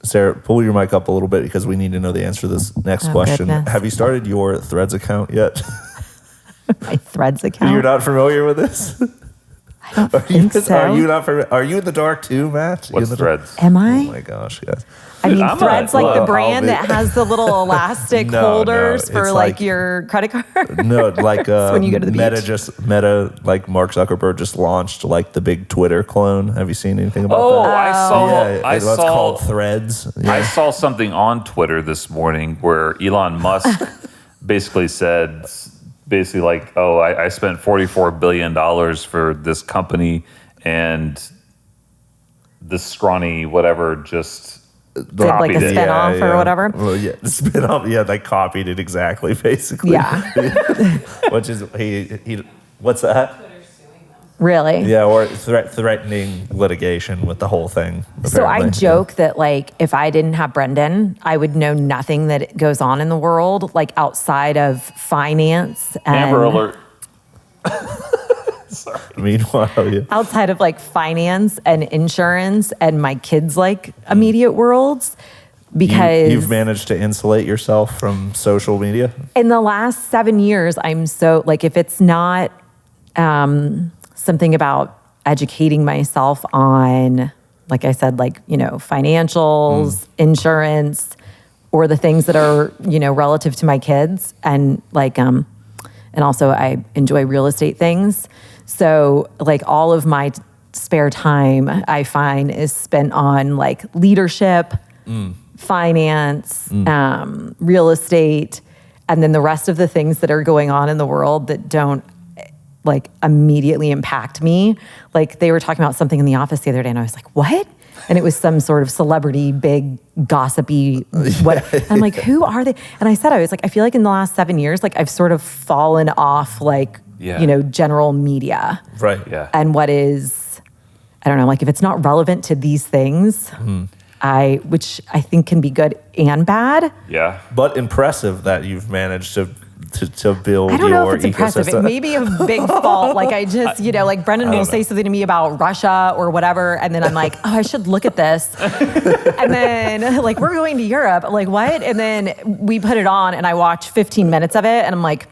Sarah, pull your mic up a little bit because we need to know the answer to this next question. Goodness. Have you started your Threads account yet? My Threads account? You're not familiar with this? I don't think so. Are you in the dark too, Matt? What's Threads? Am I? Oh my gosh, yes. I mean, I'm Threads not- like the well, brand that has the little elastic holders it's for like your credit card. No, like when you go to the Meta beach. Meta, like Mark Zuckerberg just launched like the big Twitter clone. Have you seen anything about Oh, that? I saw. Yeah, I it's saw. called Threads. Yeah. I saw something on Twitter this morning where Elon Musk basically said, like, oh, I spent $44 billion for this company, and this scrawny whatever just Did like a copied it. spin-off or whatever. Well, yeah, the spin-off. Yeah, they copied it exactly, basically. Yeah. Which is he. What's that? Really? Yeah, or threatening litigation with the whole thing. So I apparently. joke that like if I didn't have Brendan, I would know nothing that goes on in the world, like outside of finance and Amber Alert. Meanwhile, yeah. outside of like finance and insurance and my kids' like immediate worlds. Because You've managed to insulate yourself from social media? in the last 7 years, I'm so like, if it's not something about educating myself on, like I said, like, you know, financials, insurance, or the things that are, you know, relative to my kids. And like, and also I enjoy real estate things. So like all of my spare time I find is spent on like leadership, finance, real estate, and then the rest of the things that are going on in the world that don't like immediately impact me. Like they were talking about something in the office the other day and I was like, what? And it was some sort of celebrity, big, gossipy, what? I'm like, who are they? And I said, I was like, I feel like in the last 7 years, like I've sort of fallen off like, you know, general media. Right. Yeah. And what is, I don't know, like if it's not relevant to these things, which I think can be good and bad. Yeah. But impressive that you've managed to build I don't know your if it's impressive. It ecosystem. may be a big fault. Like I just, you know, like Brendan will say something to me about Russia or whatever. And then I'm like, oh, I should look at this. And then like, we're going to Europe. I'm like, what? And then we put it on and I watch 15 minutes of it. And I'm like,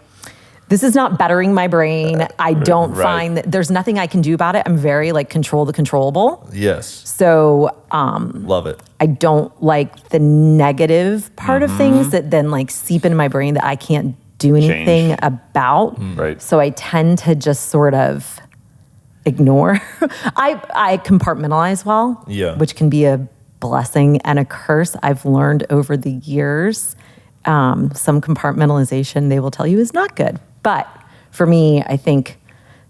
this is not bettering my brain. I don't find that there's nothing I can do about it. I'm very like control the controllable. Yes. So Love it. I don't like the negative part of things that then like seep into my brain that I can't do anything about. Right. So I tend to just sort of ignore. I compartmentalize well, which can be a blessing and a curse. I've learned over the years, some compartmentalization they will tell you is not good. But for me, I think,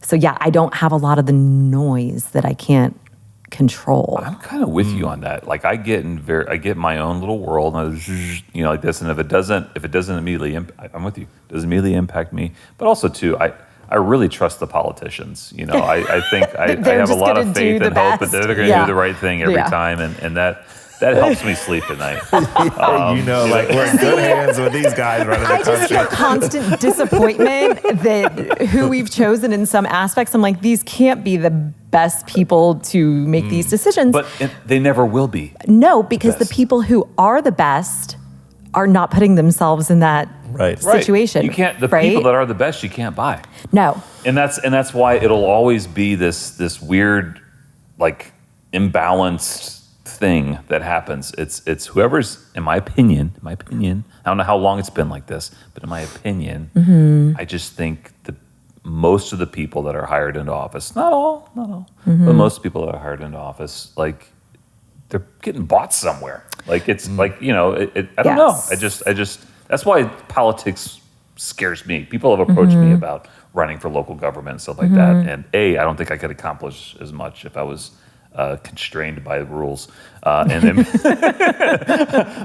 so yeah, I don't have a lot of the noise that I can't control. I'm kind of with you on that. Like I get my own little world, and you know, like this. And if it doesn't immediately, I'm with you. Doesn't immediately impact me. But also too, I really trust the politicians. You know, I think I have a lot of faith and hope that they're going to do the right thing every time, and that helps me sleep at night. Like we're in good hands with these guys running the I just country. get constant disappointment that who we've chosen in some aspects. I'm like, these can't be the best people to make these decisions. But they never will be. No, because the people who are the best are not putting themselves in that situation. You can't. The people that are the best, you can't buy. No. And that's why it'll always be this weird, like imbalanced thing that happens. It's whoever's, in my opinion, I don't know how long it's been like this, but in my opinion, I just think that most of the people that are hired into office, not all, but most people that are hired into office, like they're getting bought somewhere. Like it's like, you know, I don't know. I just that's why politics scares me. People have approached me about running for local government and stuff like that. And I don't think I could accomplish as much if I was constrained by the rules. And then,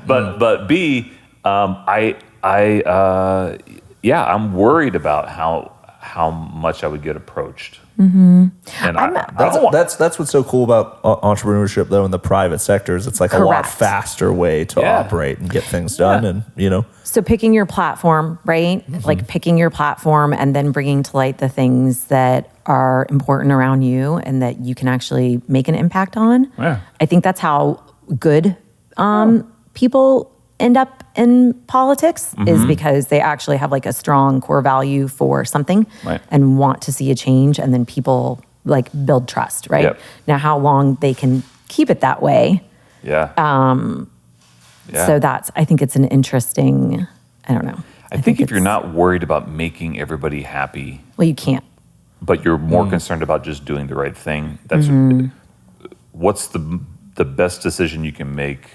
but B, I'm worried about how much I would get approached. And that's what's so cool about entrepreneurship, though, in the private sectors. It's like a lot faster way to operate and get things done, and you know. So picking your platform, right? Like picking your platform and then bringing to light the things that are important around you and that you can actually make an impact on. Yeah. I think that's how good people end up in politics is because they actually have like a strong core value for something and want to see a change, and then people like build trust, right? Yep. Now, how long they can keep it that way. So I think it's an interesting, I don't know. I think if you're not worried about making everybody happy. Well, you can't. But you're more concerned about just doing the right thing. That's what's the best decision you can make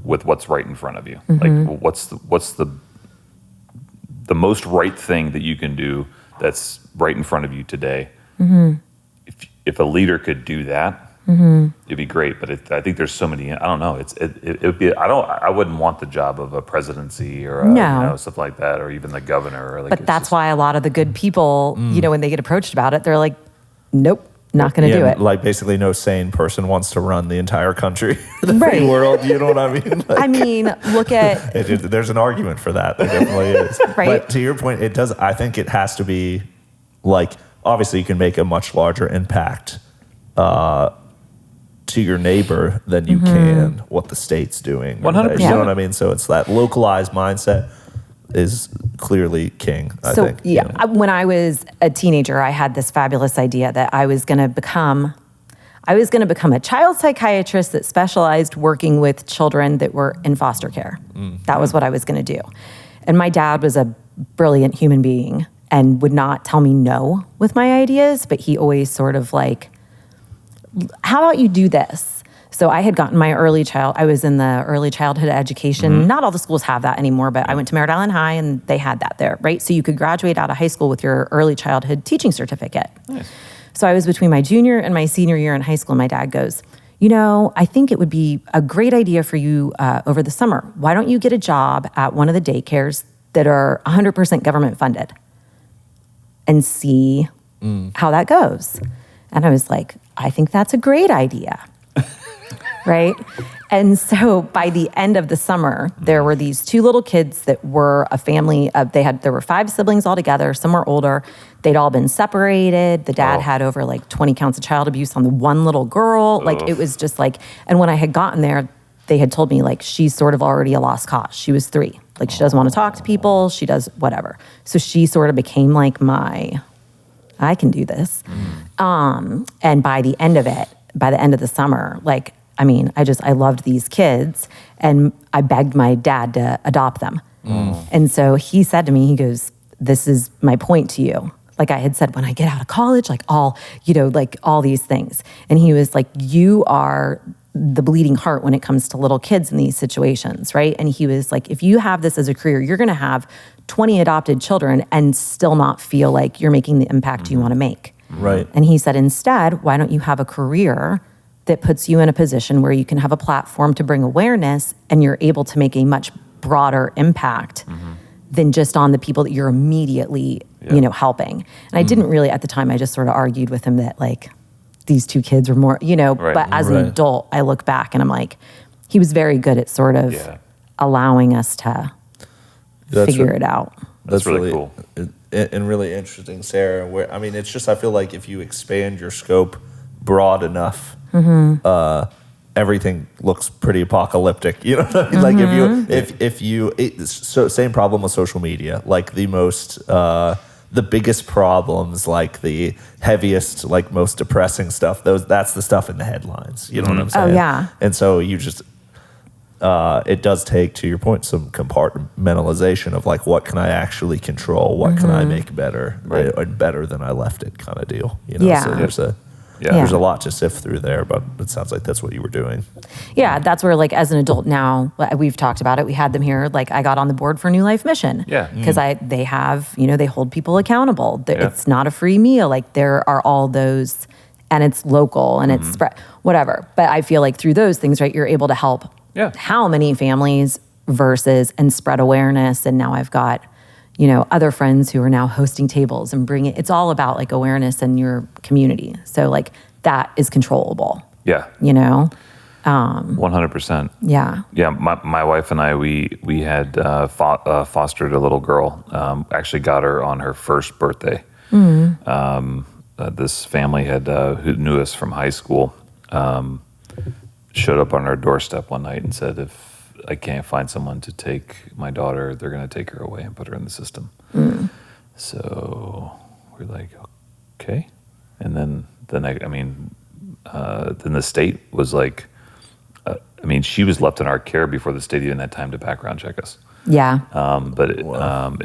with what's right in front of you. Like what's the most right thing that you can do that's right in front of you today. If a leader could do that, it'd be great. But I think there's so many. I don't know. It would be. I wouldn't want the job of a presidency or stuff like that, or even the governor. Or like, but that's why a lot of the good people, when they get approached about it, they're like, "Nope, not going to do it." Like basically, no sane person wants to run the entire country, the free world. You know what I mean? Like, I mean, look at. There's an argument for that. There definitely is. Right. But to your point, it does. I think it has to be like, obviously, you can make a much larger impact to your neighbor than you can what the state's doing. 100%. You know what I mean? So it's that localized mindset is clearly king, I think. When I was a teenager, I had this fabulous idea that I was going to become a child psychiatrist that specialized working with children that were in foster care. That was what I was going to do. And my dad was a brilliant human being and would not tell me no with my ideas, but he always sort of like, how about you do this? So I had gotten I was in the early childhood education. Not all the schools have that anymore, but I went to Merritt Island High and they had that there, right? So you could graduate out of high school with your early childhood teaching certificate. Nice. So I was between my junior and my senior year in high school, and my dad goes, I think it would be a great idea for you over the summer. Why don't you get a job at one of the daycares that are 100% government funded and see how that goes? And I was like, I think that's a great idea. Right? And so by the end of the summer, there were these two little kids that were a family of, there were 5 siblings altogether. Some were older. They'd all been separated. The dad had over like 20 counts of child abuse on the one little girl. Like it was just like, and when I had gotten there, they had told me like, she's sort of already a lost cause. She was 3. Like she doesn't want to talk to people. She does whatever. So she sort of became like I can do this. And by the end of the summer, like, I mean, I loved these kids and I begged my dad to adopt them. And so he said to me, he goes, this is my point to you. Like I had said, when I get out of college, like all these things. And he was like, you are the bleeding heart when it comes to little kids in these situations, right? And he was like, if you have this as a career, you're going to have 20 adopted children and still not feel like you're making the impact you want to make. Right. And he said, instead, why don't you have a career that puts you in a position where you can have a platform to bring awareness and you're able to make a much broader impact than just on the people that you're immediately, helping. And I didn't really, at the time, I just sort of argued with him that like these 2 kids were more, but as an adult, I look back and I'm like, he was very good at sort of allowing us to figure it out. That's really cool. And really interesting, Sarah. Where, I mean, it's just, I feel like if you expand your scope broad enough, everything looks pretty apocalyptic. You know what I mean? Like so same problem with social media. Like the biggest problems, like the heaviest, like most depressing stuff, that's the stuff in the headlines. You know what I'm saying? Oh, yeah. And so you just, it does take, to your point, some compartmentalization of like, what can I actually control? What can I make better? And better than I left it kind of deal. So there's a lot to sift through there, but it sounds like that's what you were doing. Yeah, that's where like as an adult now, we've talked about it. We had them here. Like I got on the board for New Life Mission. Yeah. Because they have, they hold people accountable. It's not a free meal. Like there are all those, and it's local and it's spread, whatever. But I feel like through those things, right, you're able to help how many families and spread awareness. And now I've got, other friends who are now hosting tables and it's all about like awareness in your community. So like that is controllable. Yeah. 100%. Yeah. Yeah. My wife and I, we had fostered a little girl, actually got her on her first birthday. This family who knew us from high school, showed up on our doorstep one night and said, if I can't find someone to take my daughter, they're going to take her away and put her in the system. So we're like, okay. And then then the state was like, she was left in our care before the state even had time to background check us. Yeah. But it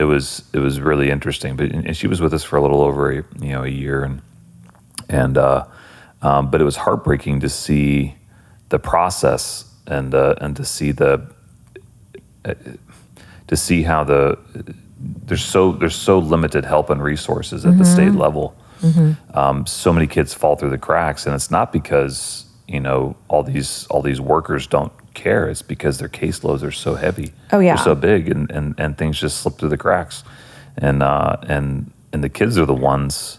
was really interesting. And she was with us for a little over a year, but it was heartbreaking to see the process and to see how there's so limited help and resources at the state level. So many kids fall through the cracks, and it's not because all these workers don't care. It's because their caseloads are so heavy. Oh yeah, they're so big, and things just slip through the cracks, and the kids are the ones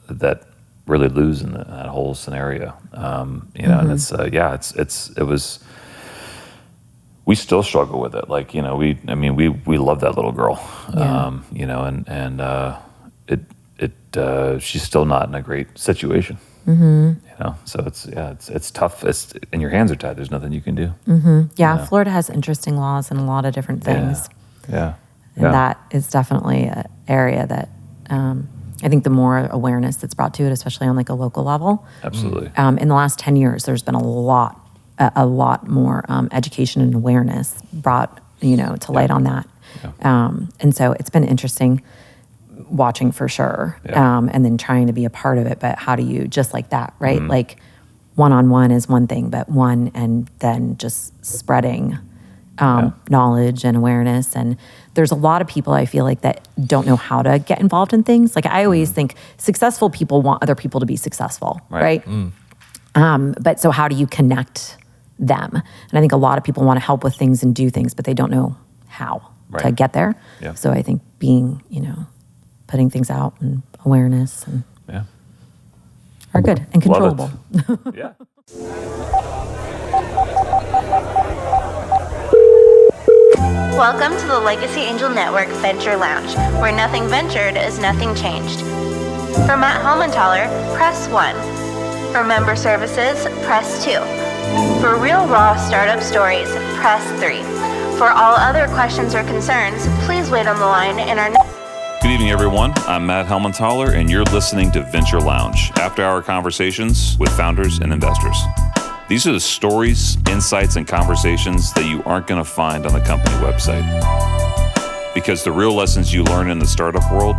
that really lose in that whole scenario. And we still struggle with it. Like, we love that little girl, she's still not in a great situation. So it's tough. And your hands are tied. There's nothing you can do. Yeah, Florida has interesting laws and a lot of different things. Yeah. And that is definitely an area that I think the more awareness that's brought to it, especially on like a local level. Absolutely. In the last 10 years, there's been a lot more education and awareness brought, to light on that. Yeah. And so it's been interesting watching for sure. And then trying to be a part of it. But how do you, just like that, right? Like one-on-one is one thing, but and then just spreading knowledge and awareness. And there's a lot of people I feel like that don't know how to get involved in things. Like I always think successful people want other people to be successful, right? But so how do you connect them? And I think a lot of people want to help with things and do things, but they don't know how to get there. Yeah. So I think being, putting things out and awareness and are good and controllable. Yeah. Welcome to the Legacy Angel Network Venture Lounge, where nothing ventured is nothing changed. For Matt Helmenthaler, press 1. For member services, press 2. For real raw startup stories, press 3. For all other questions or concerns, please wait on the line in our Good evening, everyone. I'm Matt Helmenthaler, and you're listening to Venture Lounge, after-hour conversations with founders and investors. These are the stories, insights, and conversations that you aren't going to find on the company website. Because the real lessons you learn in the startup world,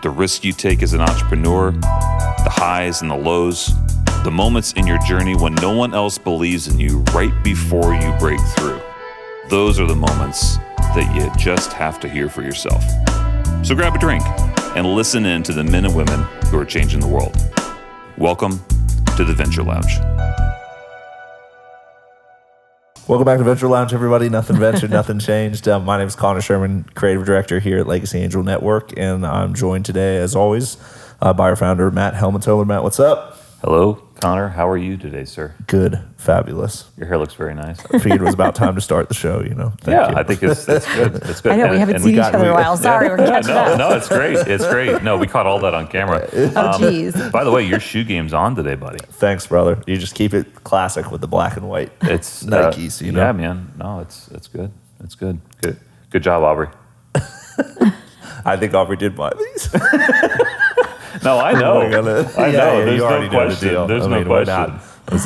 the risks you take as an entrepreneur, the highs and the lows, the moments in your journey when no one else believes in you right before you break through, those are the moments that you just have to hear for yourself. So grab a drink and listen in to the men and women who are changing the world. Welcome to the Venture Lounge. Welcome back to Venture Lounge, everybody. Nothing ventured, nothing changed. My name is Connor Sherman, creative director here at Legacy Angel Network, and I'm joined today, as always, by our founder, Matt Helmenthaler. Matt, what's up? Hello, Connor. How are you today, sir? Good. Fabulous. Your hair looks very nice. I figured it was about time to start the show, Thank you. I think it's good. It's good. I know, we haven't seen each other in a while. Sorry, we're catching up. No, it's great. It's great. No, we caught all that on camera. Oh, geez. By the way, your shoe game's on today, buddy. Thanks, brother. You just keep it classic with the black and white. It's Nikes, Yeah, man. No, it's good. It's good. Good job, Aubrey. I think Aubrey did buy these. No, I know. I know. There's you already no know question. the deal. There's no question.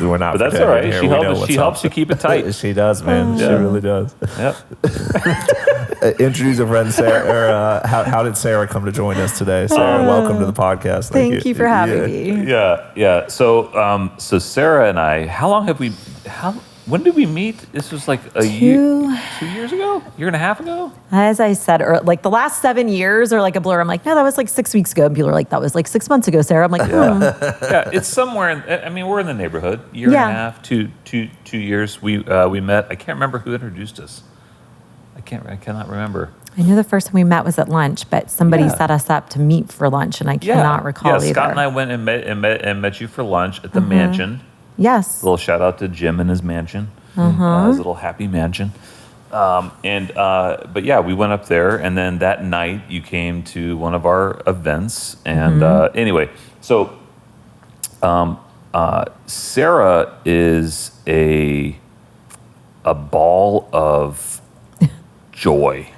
We're not. But that's all right. Here. She helps you keep it tight. She does, man. She really does. Yep. Introduce a friend, Sarah. How did Sarah come to join us today? Sarah, welcome to the podcast. Thank you for having me. Yeah. So Sarah and I, when did we meet? This was like a year, 2 years ago? Year and a half ago? As I said, like the last 7 years are like a blur. I'm like, no, that was like 6 weeks ago. And people are like, that was like 6 months ago, Sarah. I'm like, Yeah, it's somewhere. We're in the neighborhood. Year and a half, 2 years. We met. I can't remember who introduced us. I cannot remember. I knew the first time we met was at lunch, but somebody set us up to meet for lunch, and I cannot recall either. Scott and I went and met you for lunch at the mansion. Yes. A little shout out to Jim and his mansion, his little happy mansion. But yeah, we went up there, and then that night you came to one of our events. And anyway, so Sara is a ball of joy.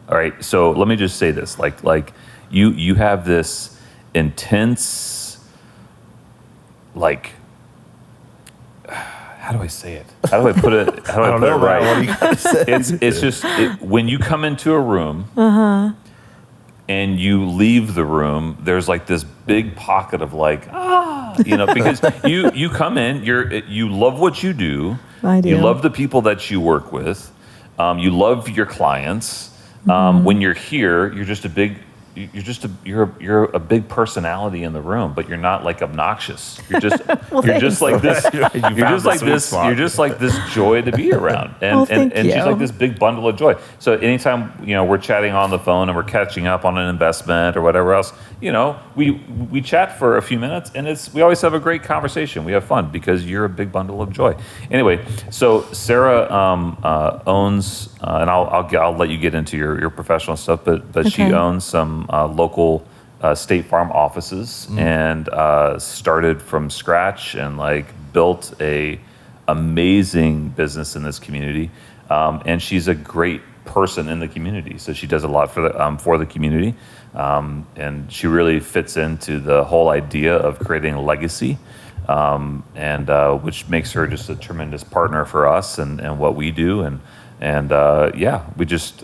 All right. So let me just say this: like you have this intense, like, how do I say it? How do I put it? How do I put it right? What do you gotta say? It's just when you come into a room and you leave the room, there's like this big pocket of like, because you come in, you love what you do. I do. You love the people that you work with. You love your clients. When you're here, you're just a big big personality in the room, but you're not like obnoxious. You're just you're just like this. You're just like this joy to be around, and she's like this big bundle of joy. So anytime we're chatting on the phone and we're catching up on an investment or whatever else, we chat for a few minutes, and we always have a great conversation. We have fun because you're a big bundle of joy. Anyway, so Sara owns, and I'll let you get into your professional stuff, but okay. She owns some local State Farm offices and started from scratch and like built a amazing business in this community. And she's a great person in the community, so she does a lot for the community, and she really fits into the whole idea of creating a legacy, and which makes her just a tremendous partner for us and what we do, and we just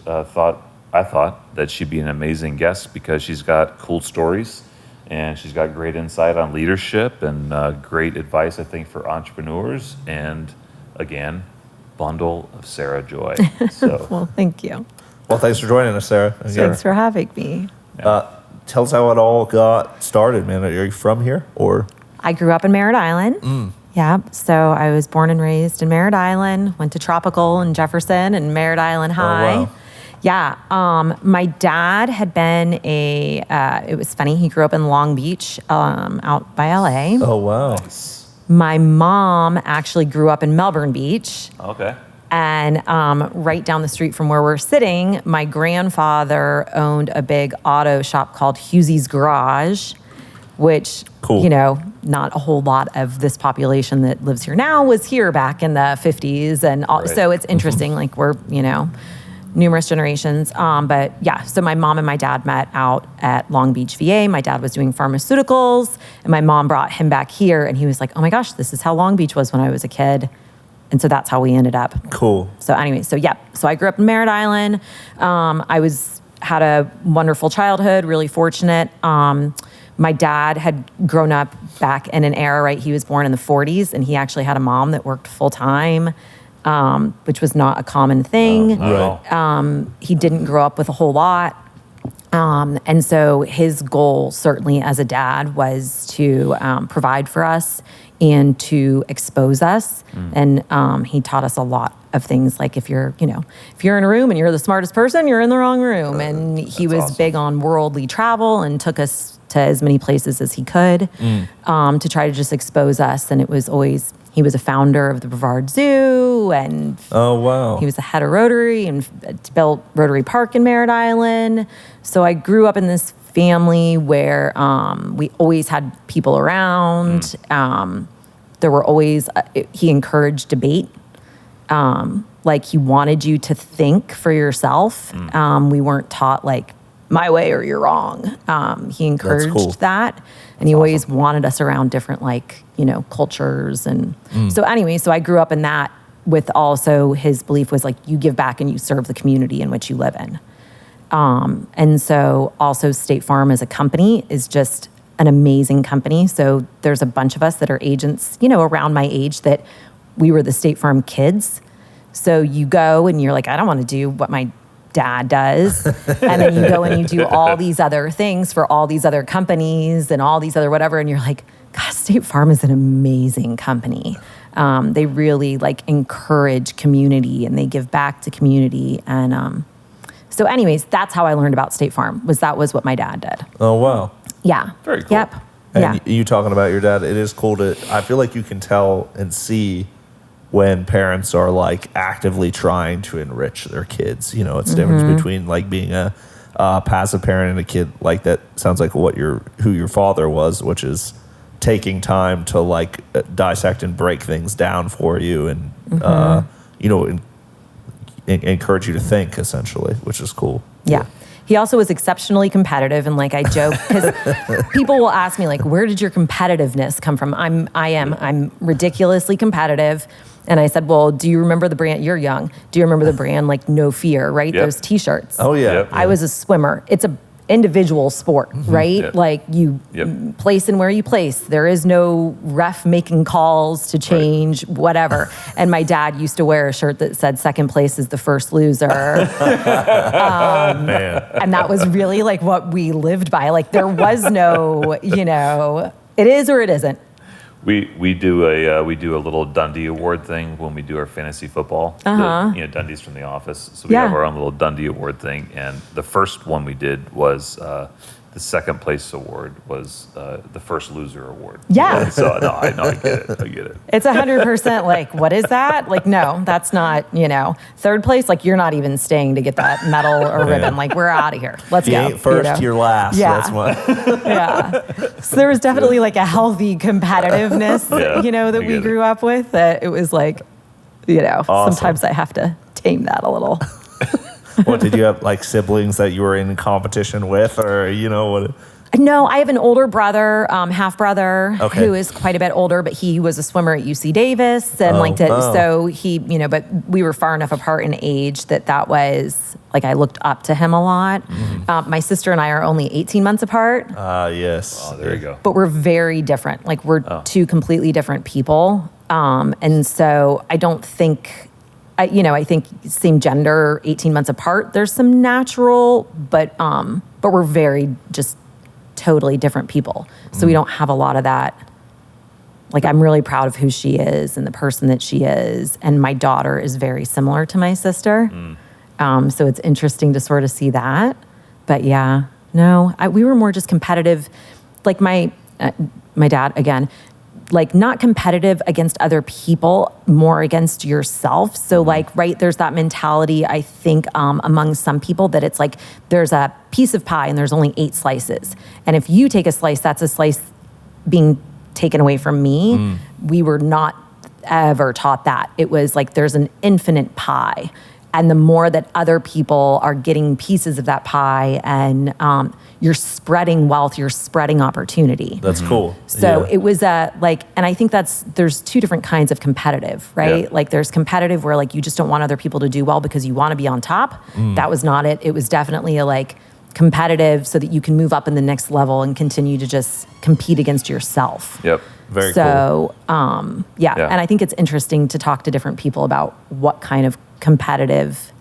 I thought that she'd be an amazing guest because she's got cool stories and she's got great insight on leadership and great advice, I think, for entrepreneurs. And again, bundle of Sara joy. So, well, thank you. Well, thanks for joining us, Sara. Thanks for having me. Tell us how it all got started, man. Are you from here or? I grew up in Merritt Island. Yeah, so I was born and raised in Merritt Island, went to Tropical and Jefferson and Merritt Island High. Oh, wow. Yeah, my dad had been it was funny, he grew up in Long Beach, out by LA. Oh, wow. Nice. My mom actually grew up in Melbourne Beach. Okay. And right down the street from where we're sitting, my grandfather owned a big auto shop called Hughesy's Garage, which, cool. Not a whole lot of this population that lives here now was here back in the 50s. And right. So it's interesting, like we're, numerous generations. But yeah, so my mom and my dad met out at Long Beach, VA. My dad was doing pharmaceuticals and my mom brought him back here and he was like, oh my gosh, this is how Long Beach was when I was a kid. And so that's how we ended up. Cool. So anyway, so I grew up in Merritt Island. I had a wonderful childhood, really fortunate. My dad had grown up back in an era, right? He was born in the 40s and he actually had a mom that worked full time. Which was not a common thing. Right. He didn't grow up with a whole lot. And so his goal, certainly as a dad, was to provide for us and to expose us. And he taught us a lot of things, like if you're in a room and you're the smartest person, you're in the wrong room. And he was awesome. Big on worldly travel and took us to as many places as he could to try to just expose us. And it was always... He was a founder of the Brevard Zoo, and oh wow, he was the head of Rotary and built Rotary Park in Merritt Island. So I grew up in this family where we always had people around. There were always he encouraged debate. Like he wanted you to think for yourself. We weren't taught like my way or you're wrong. He encouraged that. And he always wanted us around different, cultures. And so anyway, so I grew up in that with also his belief was like, you give back and you serve the community in which you live in. And so also State Farm as a company is just an amazing company. So there's a bunch of us that are agents, around my age that we were the State Farm kids. So you go and you're like, I don't want to do what my dad does. And then you go and you do all these other things for all these other companies and all these other whatever. And you're like, God, State Farm is an amazing company. They really encourage community and they give back to community. And so anyways, that's how I learned about State Farm, that was what my dad did. Oh, wow. Yeah. Very cool. Yep. And you talking about your dad, it is cool I feel like you can tell and see when parents are actively trying to enrich their kids. It's the difference between being a passive parent and a kid that sounds like who your father was, which is taking time to like dissect and break things down for you and encourage you to think, essentially, which is cool. Yeah. He also was exceptionally competitive, and like I joke, because people will ask me like, where did your competitiveness come from? I'm ridiculously competitive. And I said, well, do you remember the brand? You're young. Do you remember the brand like No Fear, right? Yep. Those t-shirts. Oh, yeah. Yep. I was a swimmer. It's a individual sport, right? Yep. Like you Yep. place in where you place. There is no ref making calls to change whatever. And my dad used to wear a shirt that said second place is the first loser. Man. And that was really like what we lived by. Like there was no, it is or it isn't. We do a little Dundee Award thing when we do our fantasy football. Dundee's from The Office, so we have our own little Dundee Award thing. And the first one we did was the second place award was the first loser award. Yeah. So no, I get it. It's 100% like, what is that? Like, no, that's not, third place. Like, you're not even staying to get that medal or ribbon. Like, we're out of here. Let's You go. ain't first, you're last. Yeah. That's what. Yeah. So there was definitely like a healthy competitiveness, that I we get grew up with. That it was like, Awesome. sometimes I have to tame that a little. What, did you have like siblings that you were in competition with, or what? No, I have an older brother, half brother, Okay. who is quite a bit older, but he was a swimmer at UC Davis, and so he, but we were far enough apart in age that was like I looked up to him a lot. My sister and I are only 18 months apart. Yes. Oh, there you go. But we're very different. Like we're two completely different people, and so I don't think. I think same gender, 18 months apart. There's some natural, but we're very just totally different people. So we don't have a lot of that. Like I'm really proud of who she is and the person that she is. And my daughter is very similar to my sister. So it's interesting to sort of see that. But yeah, no, we were more just competitive. Like my dad, again, like not competitive against other people, more against yourself. So like, right, there's that mentality, I think, among some people that it's like, there's a piece of pie and there's only 8 slices. And if you take a slice, that's a slice being taken away from me. We were not ever taught that. It was like, there's an infinite pie. And the more that other people are getting pieces of that pie and you're spreading wealth, you're spreading opportunity. That's cool. So it was and I think there's 2 different kinds of competitive, right? Yeah. Like there's competitive where like you just don't want other people to do well because you want to be on top. That was not it. It was definitely a like competitive so that you can move up in the next level and continue to just compete against yourself. Yep. Very cool. So, yeah. And I think it's interesting to talk to different people about what kind of competitive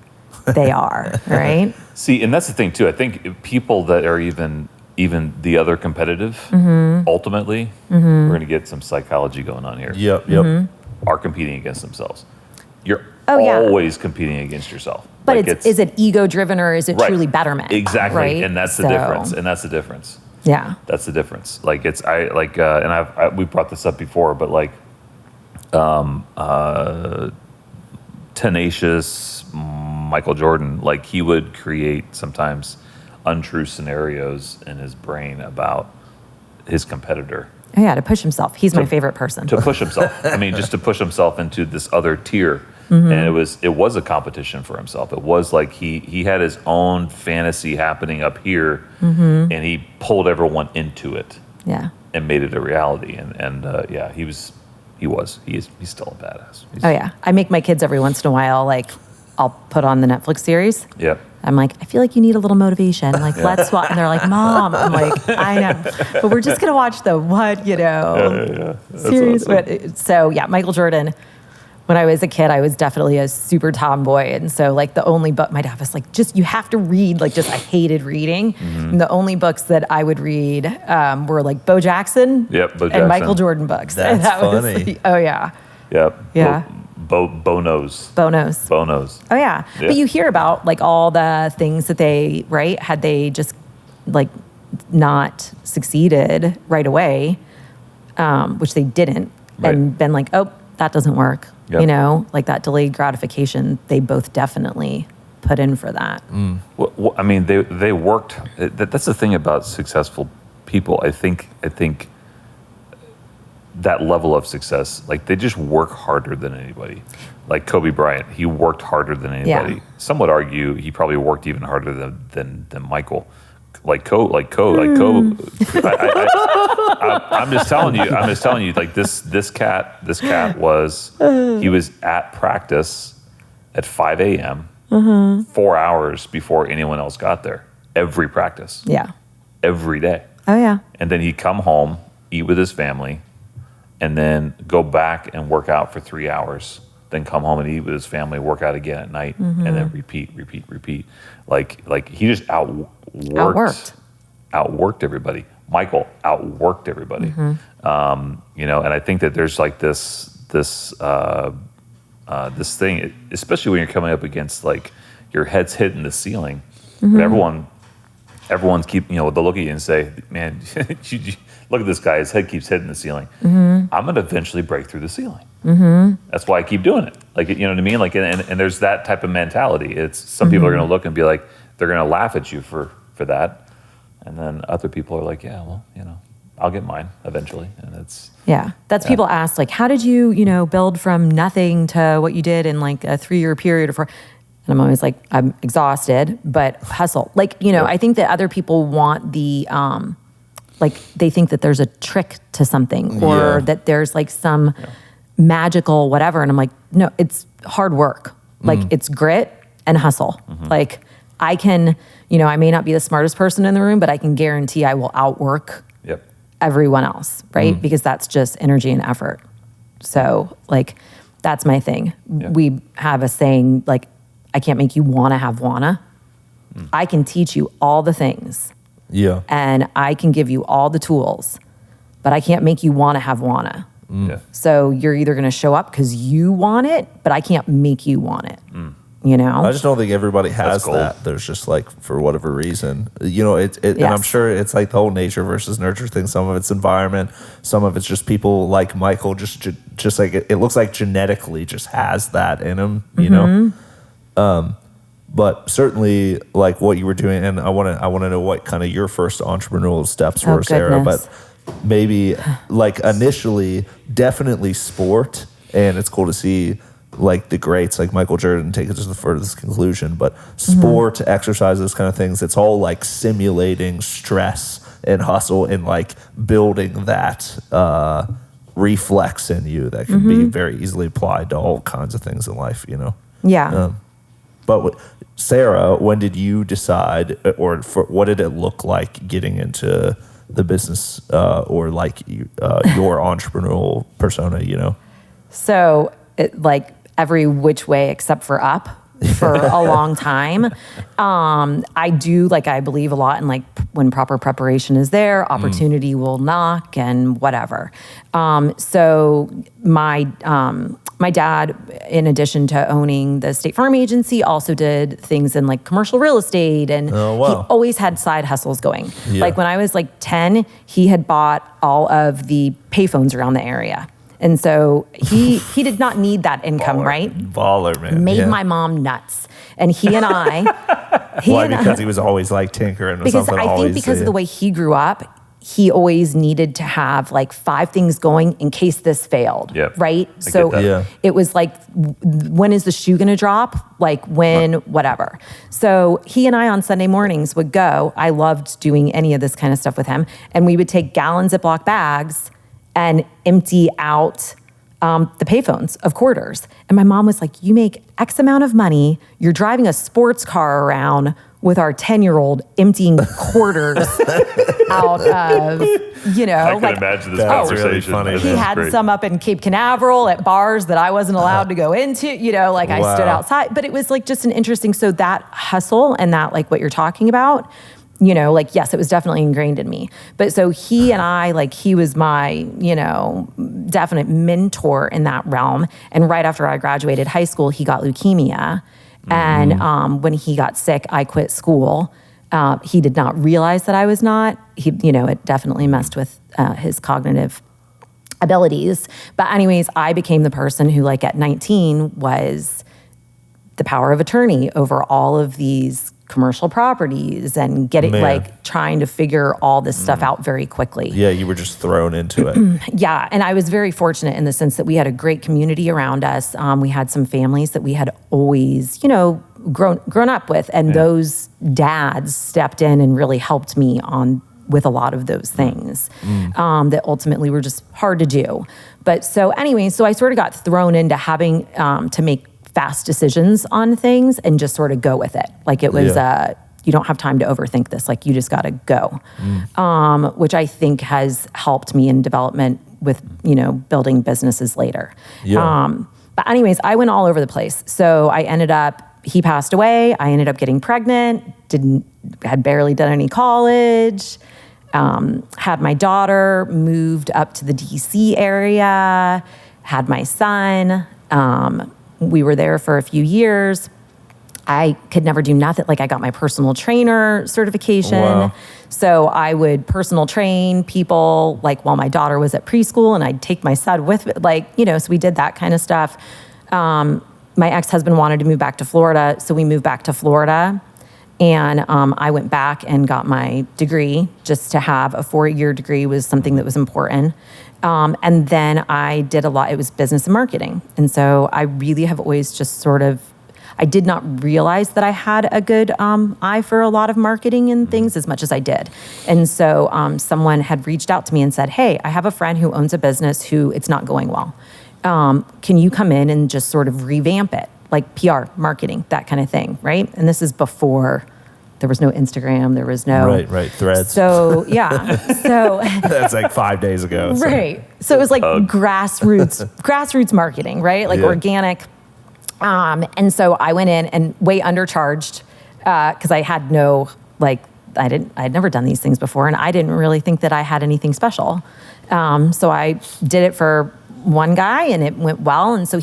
they are, right? See, and that's the thing too. I think people that are even the other competitive, ultimately, we're going to get some psychology going on here. Yep. Are competing against themselves. You're yeah. always competing against yourself. But Like is it ego driven or is it Right. truly betterment? Exactly, Right? and that's the difference. And that's the difference. Yeah. That's the difference. Like and we brought this up before, but like, tenacious Michael Jordan, like he would create sometimes untrue scenarios in his brain about his competitor Oh, yeah, to push himself. He's my favorite person. to push himself. I mean, just to push himself into this other tier. And it was a competition for himself. It was like he had his own fantasy happening up here, and he pulled everyone into it. Yeah. And made it a reality. And yeah, he's still a badass. Oh, yeah. I make my kids every once in a while, like, I'll put on the Netflix series. Yeah. I'm like, I feel like you need a little motivation. Like, let's watch. And they're like, Mom. I'm like, I know. But we're just going to watch the what, series. awesome. But, so, yeah, Michael Jordan. When I was a kid, I was definitely a super tomboy. And so, like, the only book, my dad was like, just, you have to read. Like, just, I hated reading. And the only books that I would read were, like, Bo Jackson. Yep, Bo And Jackson. Michael Jordan books. That's And that funny. Was, oh, yeah. Yep. Yeah. Bonos. Bonos. Oh, yeah. But you hear about, like, all the things that they, right, had they just, like, not succeeded right away, which they didn't, and been like, oh, that doesn't work. Yep. You know, like that delayed gratification, they both definitely put in for that. Well, I mean, they worked. That's the thing about successful people. I think that level of success, like they just work harder than anybody. Like Kobe Bryant, he worked harder than anybody. Yeah. Some would argue he probably worked even harder than Michael. I'm just telling you, like this cat he was at practice at 5 a.m. 4 hours before anyone else got there. Every practice. Yeah. Every day. Oh, yeah. And then he'd come home, eat with his family, and then go back and work out for 3 hours. Then come home and eat with his family, work out again at night, and then repeat. Like he just outworked everybody. Michael outworked everybody. You know, and I think that there's like this thing, especially when you're coming up against like your head's hitting the ceiling, but everyone's they'll look at you and say, man, look at this guy, his head keeps hitting the ceiling. I'm going to eventually break through the ceiling. That's why I keep doing it. Like, you know what I mean? Like, and there's that type of mentality. It's some people are going to look and be like, they're going to laugh at you for that. And then other people are like, yeah, well, you know, I'll get mine eventually. And that's people ask, like, how did you, build from nothing to what you did in like a 3-year period or 4? And I'm always like, I'm exhausted, but hustle. Like, I think that other people want the, like they think that there's a trick to something or that there's like some magical whatever. And I'm like, no, it's hard work. Like it's grit and hustle. Like I can, I may not be the smartest person in the room, but I can guarantee I will outwork everyone else, right? Because that's just energy and effort. So like, that's my thing. We have a saying like, I can't make you wanna have wanna. I can teach you all the things. Yeah. And I can give you all the tools, but I can't make you wanna have wanna. So you're either gonna show up because you want it, but I can't make you want it. I just don't think everybody has that. There's just like, for whatever reason, and I'm sure it's like the whole nature versus nurture thing. Some of it's environment, some of it's just people like Michael, just like it looks like genetically just has that in him, you know? But certainly like what you were doing, and I want to know what kind of your first entrepreneurial steps were, Sarah, but maybe like initially definitely sport, and it's cool to see like the greats like Michael Jordan take it to the furthest conclusion, but sport, exercise, those kind of things, it's all like simulating stress and hustle and like building that reflex in you that can be very easily applied to all kinds of things in life, but Sarah, when did you decide, or what did it look like getting into the business or like your entrepreneurial persona, So like every which way except for up for a long time. I believe a lot in like when proper preparation is there, opportunity will knock and whatever. So my dad, in addition to owning the State Farm Agency, also did things in like commercial real estate, and he always had side hustles going. Like when I was like 10, he had bought all of the payphones around the area. And so he did not need that income, right? Baller, man. Made my mom nuts. And he and I... Because he was always like tinkering with something. Because I think because of the way he grew up, he always needed to have like 5 things going in case this failed, right? So it was like, when is the shoe gonna drop? Like when, whatever. So he and I on Sunday mornings would go. I loved doing any of this kind of stuff with him. And we would take gallon Ziploc bags and empty out the payphones of quarters. And my mom was like, you make X amount of money, you're driving a sports car around with our 10-year-old emptying quarters out of, I can imagine this conversation. Really funny. He had some up in Cape Canaveral at bars that I wasn't allowed to go into, I stood outside. But it was like just an interesting, so that hustle and that like what you're talking about, yes, it was definitely ingrained in me. But so he and I, like he was my, definite mentor in that realm. And right after I graduated high school, he got leukemia. And when he got sick, I quit school. He did not realize that I was not. It definitely messed with his cognitive abilities. But anyways, I became the person who like at 19 was the power of attorney over all of these commercial properties and getting like trying to figure all this stuff out very quickly. Yeah, you were just thrown into it. Yeah, and I was very fortunate in the sense that we had a great community around us. We had some families that we had always, grown up with, and those dads stepped in and really helped me with a lot of those things that ultimately were just hard to do. But so I sort of got thrown into having to make fast decisions on things and just sort of go with it. Like it was, you don't have time to overthink this. Like you just got to go, which I think has helped me in development with, building businesses later. Yeah. But anyways, I went all over the place. So he passed away. I ended up getting pregnant, had barely done any college, had my daughter, moved up to the DC area, had my son. We were there for a few years. I could never do nothing. Like I got my personal trainer certification. Wow. So I would personal train people like while my daughter was at preschool, and I'd take my son with so we did that kind of stuff. My ex-husband wanted to move back to Florida. So we moved back to Florida, and I went back and got my degree. Just to have a 4-year degree was something that was important. And then I did a lot. It was business and marketing. And so I really have always just I did not realize that I had a good eye for a lot of marketing and things as much as I did. And so someone had reached out to me and said, hey, I have a friend who owns a business who it's not going well. Can you come in and just sort of revamp it? Like PR, marketing, that kind of thing, right? And this is before there was no Instagram, there was no... Right, Threads. So, yeah. So that's like 5 days ago. So. Right. So it was like grassroots marketing, right? Like organic. And so I went in and way undercharged because I had I'd never done these things before, and I didn't really think that I had anything special. So I did it for one guy, and it went well, and so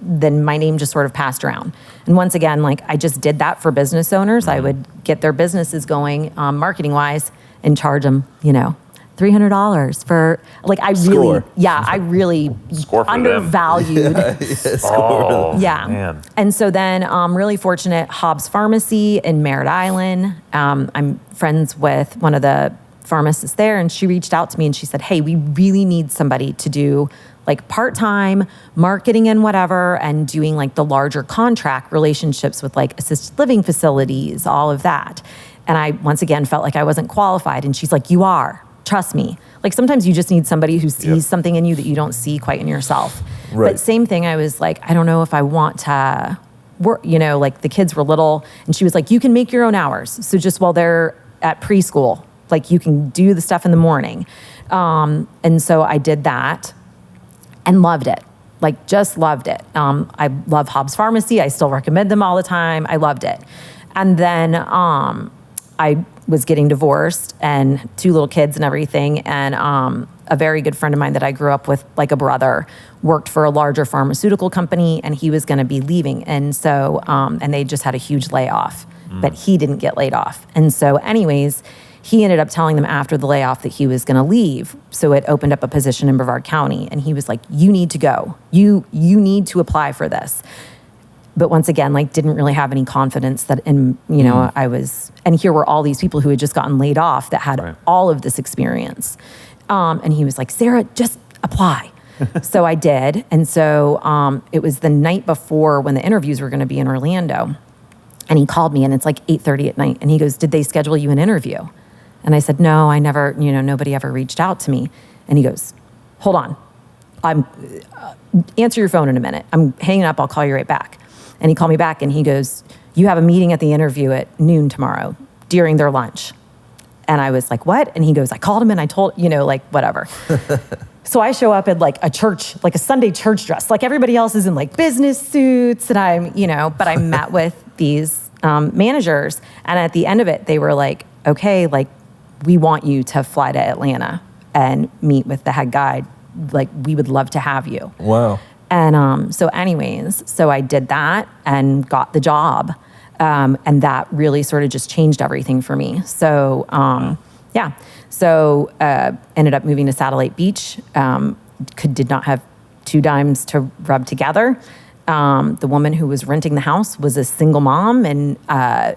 then my name just sort of passed around. And once again, I just did that for business owners. I would get their businesses going marketing-wise and charge them, $300 for I really undervalued. Man. And so then really fortunate, Hobbs Pharmacy in Merritt Island. I'm friends with one of the pharmacists there, and she reached out to me and she said, hey, we really need somebody to do part-time marketing and whatever, and doing the larger contract relationships with assisted living facilities, all of that. And I once again felt like I wasn't qualified. And she's like, you are. Trust me. Sometimes you just need somebody who sees something in you that you don't see quite in yourself. Right. But same thing, I was like, I don't know if I want to work, the kids were little, and she was like, you can make your own hours. So just while they're at preschool, you can do the stuff in the morning. And so I did that and loved it. Just loved it. I love Hobbs Pharmacy. I still recommend them all the time. I loved it. And then I was getting divorced and 2 little kids and everything. And a very good friend of mine that I grew up with, like a brother, worked for a larger pharmaceutical company, and he was going to be leaving. And so, and they just had a huge layoff, but he didn't get laid off. And so anyways, he ended up telling them after the layoff that he was going to leave. So it opened up a position in Brevard County, and he was like, you need to go. You need to apply for this. But once again, didn't really have any confidence that I was, and here were all these people who had just gotten laid off that had all of this experience. And he was like, Sara, just apply. So I did. And so it was the night before when the interviews were going to be in Orlando. And he called me, and it's 8:30 at night. And he goes, did they schedule you an interview? And I said, no, I never, nobody ever reached out to me. And he goes, hold on. Answer your phone in a minute. I'm hanging up. I'll call you right back. And he called me back, and he goes, you have a meeting at the interview at noon tomorrow during their lunch. And I was like, what? And he goes, I called him and I told, whatever. So I show up in a church, a Sunday church dress. Everybody else is in business suits. And I'm, but I met with these managers. And at the end of it, they were like, okay, we want you to fly to Atlanta and meet with the head guide. We would love to have you. Wow. And so I did that and got the job. And that really sort of just changed everything for me. So, ended up moving to Satellite Beach. Did not have 2 dimes to rub together. The woman who was renting the house was a single mom, and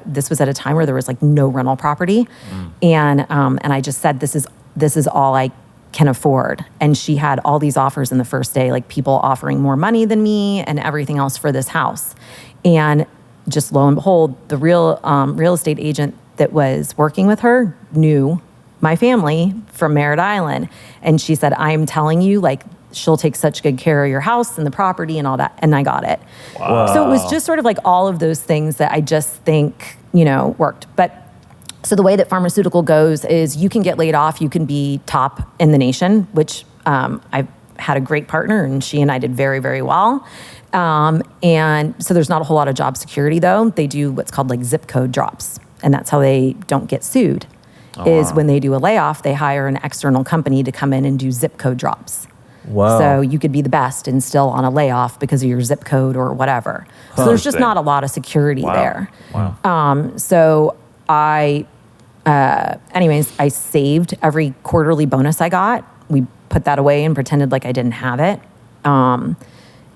this was at a time where there was like no rental property, and I just said, this is all I can afford. And she had all these offers in the first day, like people offering more money than me and everything else for this house. And just lo and behold, the real estate agent that was working with her knew my family from Merritt Island. And she said, I'm telling you, like, she'll take such good care of your house and the property and all that. And I got it. Wow. So it was just sort of like all of those things that I just think, worked. But so the way that pharmaceutical goes is you can get laid off, you can be top in the nation, which I've had a great partner, and she and I did very, very well. And so there's not a whole lot of job security, though. They do what's called like zip code drops, and that's how they don't get sued. When they do a layoff, they hire an external company to come in and do zip code drops. Wow. So you could be the best and still on a layoff because of your zip code or whatever. So there's just not a lot of security there. Wow. So I saved every quarterly bonus I got. We put that away and pretended like I didn't have it,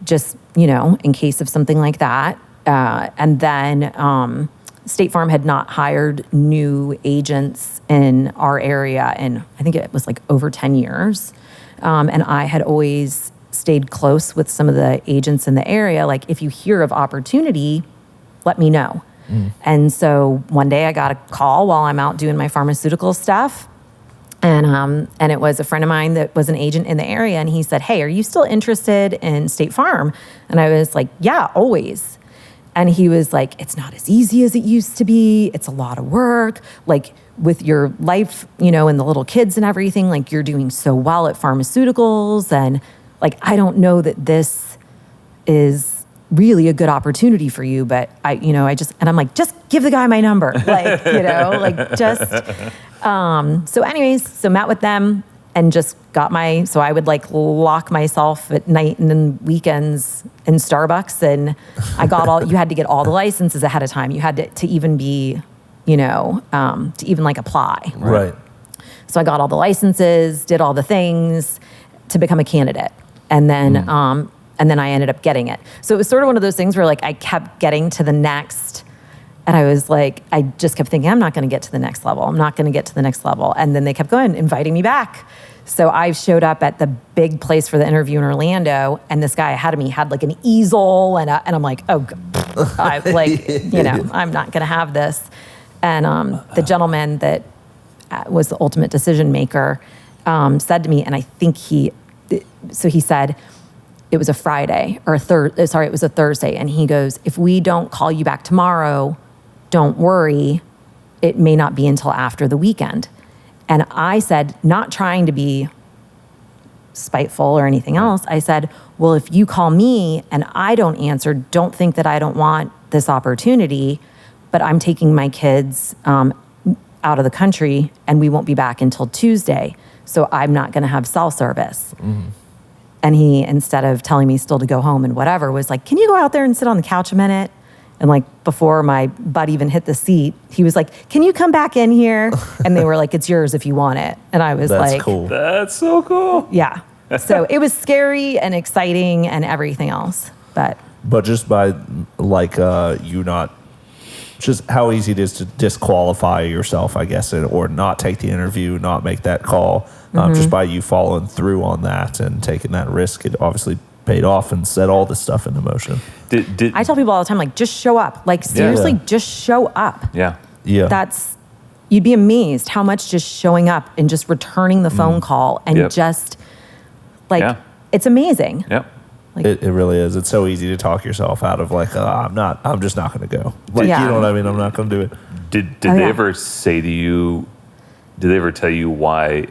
just, in case of something like that. And then State Farm had not hired new agents in our area in, I think it was like over 10 years. And I had always stayed close with some of the agents in the area. Like, if you hear of opportunity, let me know. And so one day I got a call while I'm out doing my pharmaceutical stuff. And it was a friend of mine that was an agent in the area. And he said, hey, are you still interested in State Farm? And I was like, yeah, always. And he was like, it's not as easy as it used to be. It's a lot of work. Like, with your life, and the little kids and everything, like, you're doing so well at pharmaceuticals. And like, I don't know that this is really a good opportunity for you, but and I'm like, just give the guy my number. Like, so met with them and just got so I would like lock myself at night and then weekends in Starbucks. And I got you had to get all the licenses ahead of time. You had to even be, to even like apply. Right. So I got all the licenses, did all the things to become a candidate. And then I ended up getting it. So it was sort of one of those things where like I kept getting to the next, and I was like, I just kept thinking, I'm not going to get to the next level. I'm not going to get to the next level. And then they kept going, inviting me back. So I showed up at the big place for the interview in Orlando, and this guy ahead of me had like an easel, and I'm like, I'm not going to have this. And the gentleman that was the ultimate decision maker said to me, and I think he said, it was a Friday or it was a Thursday. And he goes, if we don't call you back tomorrow, don't worry. It may not be until after the weekend. And I said, not trying to be spiteful or anything else, I said, well, if you call me and I don't answer, don't think that I don't want this opportunity, but I'm taking my kids out of the country and we won't be back until Tuesday. So I'm not going to have cell service. Mm-hmm. And he, instead of telling me still to go home and whatever, was like, can you go out there and sit on the couch a minute? And like, before my butt even hit the seat, he was like, can you come back in here? And they were like, it's yours if you want it. And I was That's like, cool. That's so cool. Yeah. So it was scary and exciting and everything else. But just by like you not, just how easy it is to disqualify yourself, I guess, or not take the interview, not make that call. Just by you following through on that and taking that risk, it obviously paid off and set all this stuff into motion. I tell people all the time, like, just show up. Like, seriously, just show up. Yeah. You'd be amazed how much just showing up and just returning the phone call and just, like, it's amazing. Yep. Like, It really is. It's so easy to talk yourself out of like, I'm just not going to go. Like, you know what I mean? I'm not going to do it. Did they ever say to you, did they ever tell you why,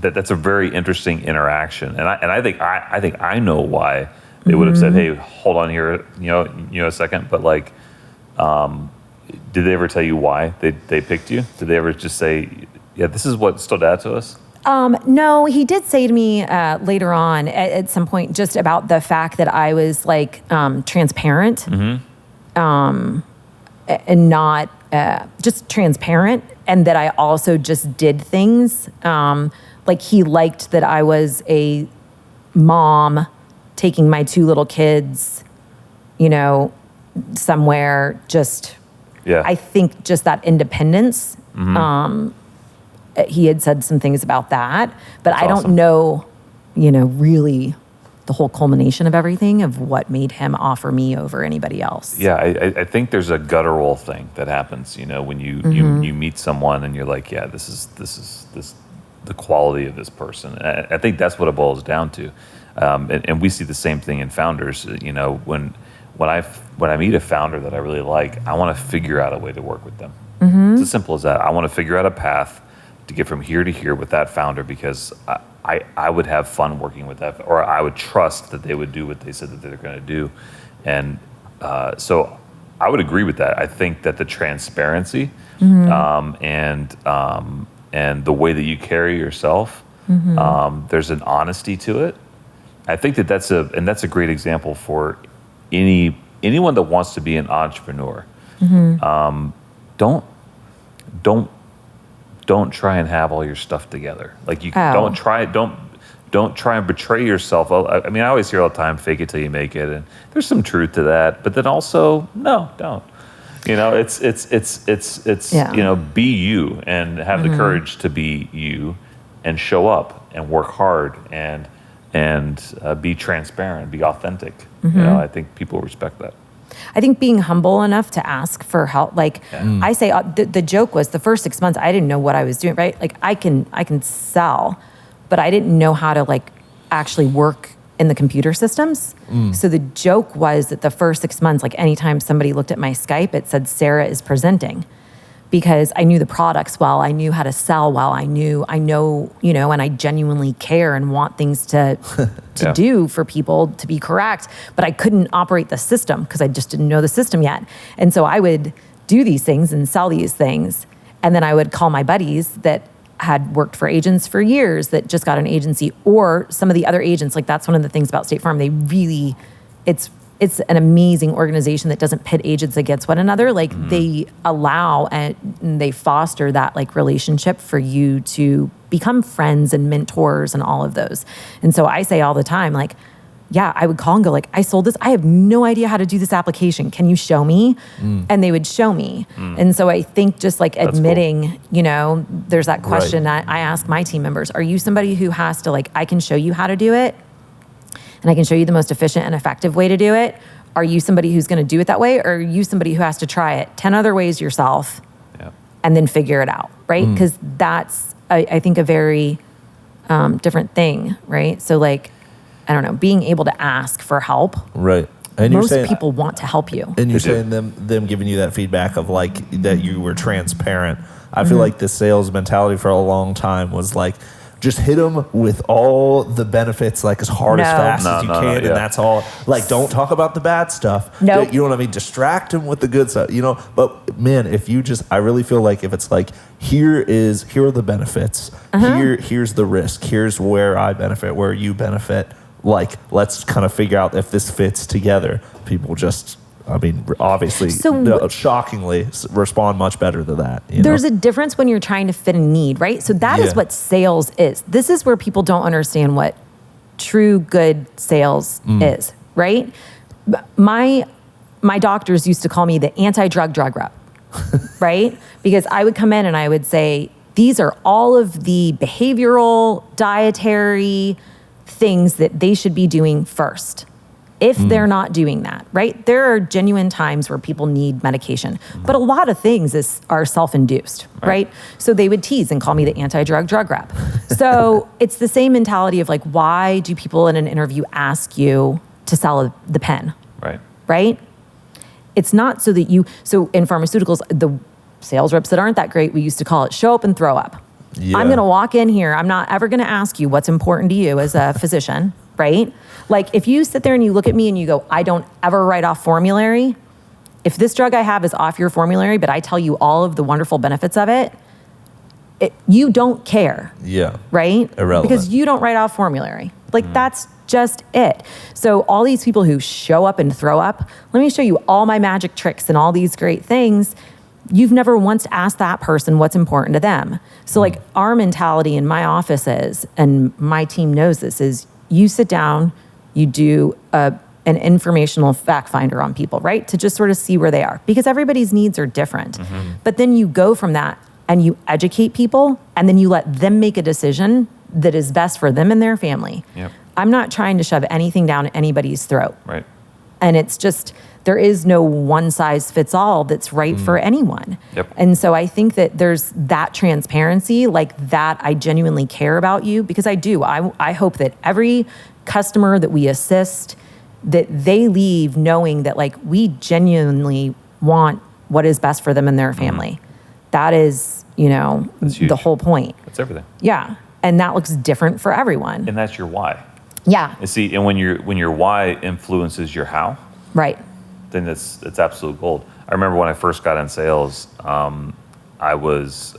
that's a very interesting interaction. And I think I know why they would have said, hey, hold on here, a second. But like, did they ever tell you why they picked you? Did they ever just say, yeah, this is what stood out to us? No, he did say to me later on at some point just about the fact that I was like transparent, and not just transparent, and that I also just did things. Like, he liked that I was a mom taking my 2 little kids, somewhere, just, I think just that independence, he had said some things about that, but I don't know, really the whole culmination of everything of what made him offer me over anybody else. Yeah, I think there's a guttural thing that happens, when you meet someone and you're like, yeah, this is the quality of this person. And I think that's what it boils down to. And we see the same thing in founders. When I meet a founder that I really like, I want to figure out a way to work with them. It's as simple as that. I want to figure out a path to get from here to here with that founder, because I would have fun working with that, or I would trust that they would do what they said that they're going to do. And so I would agree with that. I think that the transparency and the way that you carry yourself, there's an honesty to it. I think that's a great example for anyone that wants to be an entrepreneur. Don't try and have all your stuff together. Like don't try and betray yourself. I mean, I always hear all the time, fake it till you make it, and there's some truth to that. But then also, no, don't. It's be you and have the courage to be you, and show up and work hard and be transparent, be authentic. I think people respect that. I think being humble enough to ask for help, I say, the joke was the first 6 months, I didn't know what I was doing, right? Like I can sell, but I didn't know how to actually work in the computer systems. So the joke was that the first 6 months, anytime somebody looked at my Skype, it said Sara is presenting, because I knew the products well, I knew how to sell well, I know, and I genuinely care and want things to do for people to be correct, but I couldn't operate the system because I just didn't know the system yet. And so I would do these things and sell these things. And then I would call my buddies that had worked for agents for years that just got an agency, or some of the other agents. That's one of the things about State Farm. They really, it's an amazing organization that doesn't pit agents against one another. They allow and they foster that relationship for you to become friends and mentors and all of those. And so I say all the time, I would call and go I sold this. I have no idea how to do this application. Can you show me? And they would show me. And so I think just admitting, cool. There's that question that I ask my team members, are you somebody who has to I can show you how to do it, and I can show you the most efficient and effective way to do it? Are you somebody who's going to do it that way? Or are you somebody who has to try it 10 other ways yourself and then figure it out, right? Because that's, I think, a very different thing, right? So I don't know, being able to ask for help. Right. And most people want to help you. And you're saying them giving you that feedback of that you were transparent. I feel like the sales mentality for a long time was just hit them with all the benefits as hard as fast as you can, and that's all. Don't talk about the bad stuff. No, you know what I mean. Distract them with the good stuff. But man, if you I really feel if it's here are the benefits. Here's the risk. Here's where I benefit. Where you benefit. Let's kind of figure out if this fits together. People just. Obviously, shockingly respond much better to that. There's a difference when you're trying to fit a need, right? So that is what sales is. This is where people don't understand what true good sales is, right? My doctors used to call me the anti-drug drug rep, right? Because I would come in and I would say, these are all of the behavioral, dietary things that they should be doing first. If they're not doing that, right? There are genuine times where people need medication, but a lot of things are self-induced, right? So they would tease and call me the anti-drug drug rep. So it's the same mentality of why do people in an interview ask you to sell the pen? Right? It's not so that so in pharmaceuticals, the sales reps that aren't that great, we used to call it show up and throw up. Yeah. I'm going to walk in here. I'm not ever going to ask you what's important to you as a physician, right? If you sit there and you look at me and you go, I don't ever write off formulary. If this drug I have is off your formulary, but I tell you all of the wonderful benefits of it, you don't care. Yeah. Right? Irrelevant. Because you don't write off formulary. That's just it. So all these people who show up and throw up, let me show you all my magic tricks and all these great things. You've never once asked that person what's important to them. So our mentality in my office is, and my team knows this, is you sit down, You do an informational fact finder on people, right? To just sort of see where they are, because everybody's needs are different. But then you go from that and you educate people, and then you let them make a decision that is best for them and their family. Yep. I'm not trying to shove anything down anybody's throat. Right. And it's just, there is no one size fits all that's right for anyone. Yep. And so I think that there's that transparency, like that I genuinely care about you, because I do. I hope that every customer that we assist, that they leave knowing that like we genuinely want what is best for them and their family. That is, That's huge. the whole point. That's everything. Yeah. And that looks different for everyone. And that's your why. Yeah. And see, and when your why influences your how, Right. then it's absolute gold. I remember when I first got in sales, I was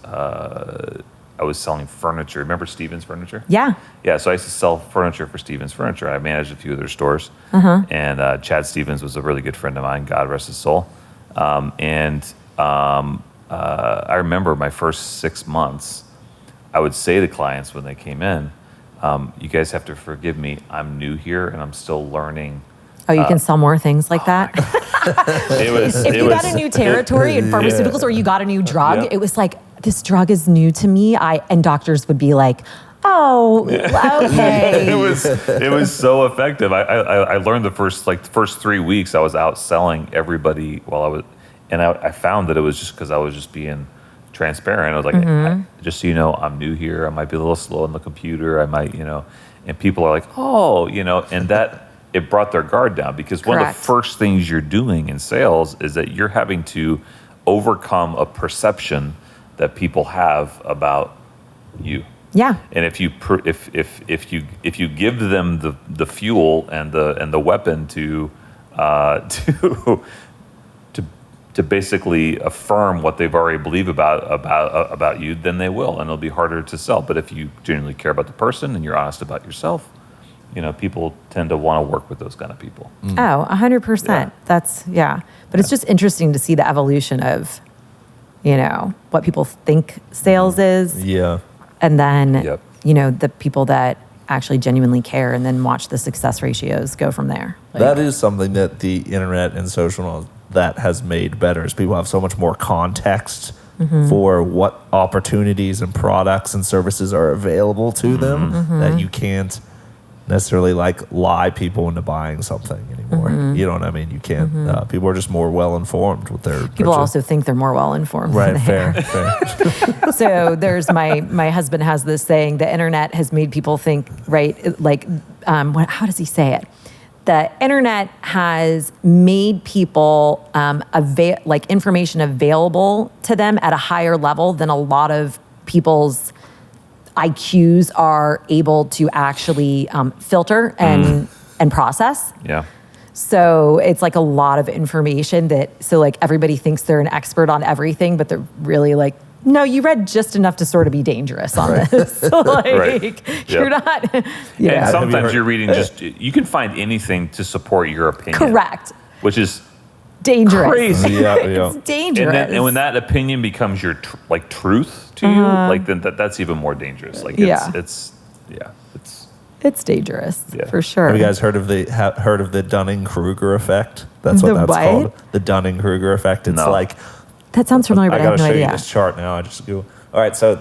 selling furniture. Remember Stevens Furniture? Yeah. Yeah, so I used to sell furniture for Stevens Furniture. I managed a few of their stores. And Chad Stevens was a really good friend of mine, God rest his soul. I remember my first 6 months, I would say to clients when they came in, you guys have to forgive me. I'm new here and I'm still learning. Oh, you can sell more things like that? If you got a new territory in pharmaceuticals or you got a new drug, Yep. it was like, this drug is new to me. And doctors would be like, oh, okay. It was so effective. I learned the first 3 weeks I was out selling everybody I found that it was just because I was just being transparent. I was like, just so you know, I'm new here. I might be a little slow on the computer. I might, and people are like, oh, and that it brought their guard down, because one of the Correct. first things you're doing in sales is that you're having to overcome a perception that people have about you. Yeah. And if you give them the fuel and the weapon to basically affirm what they've already believed about you, then they will, and it'll be harder to sell. But if you genuinely care about the person and you're honest about yourself, people tend to want to work with those kind of people. Oh, 100%. Yeah. But it's just interesting to see the evolution of, what people think sales is. Yeah. And then, Yep. the people that actually genuinely care, and then watch the success ratios go from there. That is something that the internet and social that has made better, is people have so much more context for what opportunities and products and services are available to them, that you can't necessarily lie people into buying something anymore. You know what I mean? You can't. People are just more well informed with their People also think they're more well informed. right. Than they Fair. are. So there's my husband has this saying: the internet has made people think, right? How does he say it? The internet has made people information available to them at a higher level than a lot of people's IQs are able to actually filter and process. Yeah. So it's like a lot of information everybody thinks they're an expert on everything, but they're really no, you read just enough to sort of be dangerous on this. Right. You're not. Yeah. And sometimes you're reading you can find anything to support your opinion. Correct. Which is Dangerous. crazy. Yeah. It's dangerous. And when that opinion becomes your truth to you, then that's even more dangerous. It's It's dangerous for sure. Have you guys heard of the Dunning-Kruger effect? That's what The that's what? called. The Dunning-Kruger effect. It's No. That sounds familiar, but I have no gotta show idea. you this chart now. I just go. All right, so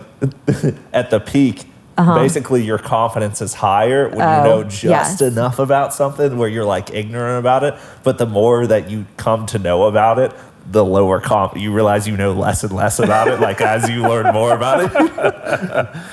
at the peak, basically your confidence is higher when you know just enough about something, where you're ignorant about it. But the more that you come to know about it, the lower you realize you know less and less about it. As you learn more about it.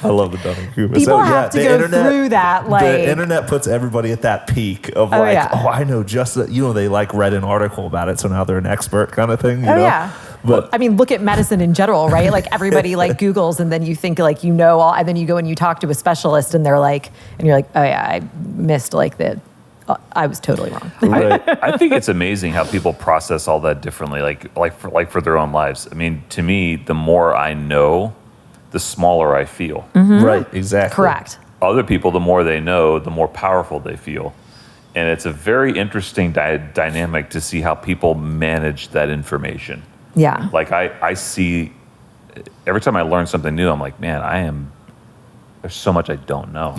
I love the Dunning-Kruger. People have to go through that. The internet puts everybody at that peak of I know just that. They read an article about it, so now they're an expert kind of thing. You know? Yeah. But I mean, look at medicine in general, right? Everybody Googles, and then you think all, and then you go and you talk to a specialist, and they're and you're oh yeah, I missed I was totally wrong. right. I think it's amazing how people process all that differently, for their own lives. I mean, to me, the more I know, the smaller I feel. Right, exactly. Correct. Other people, the more they know, the more powerful they feel. And it's a very interesting dynamic to see how people manage that information. Yeah. I see, every time I learn something new, I'm man, I am There's so much I don't know.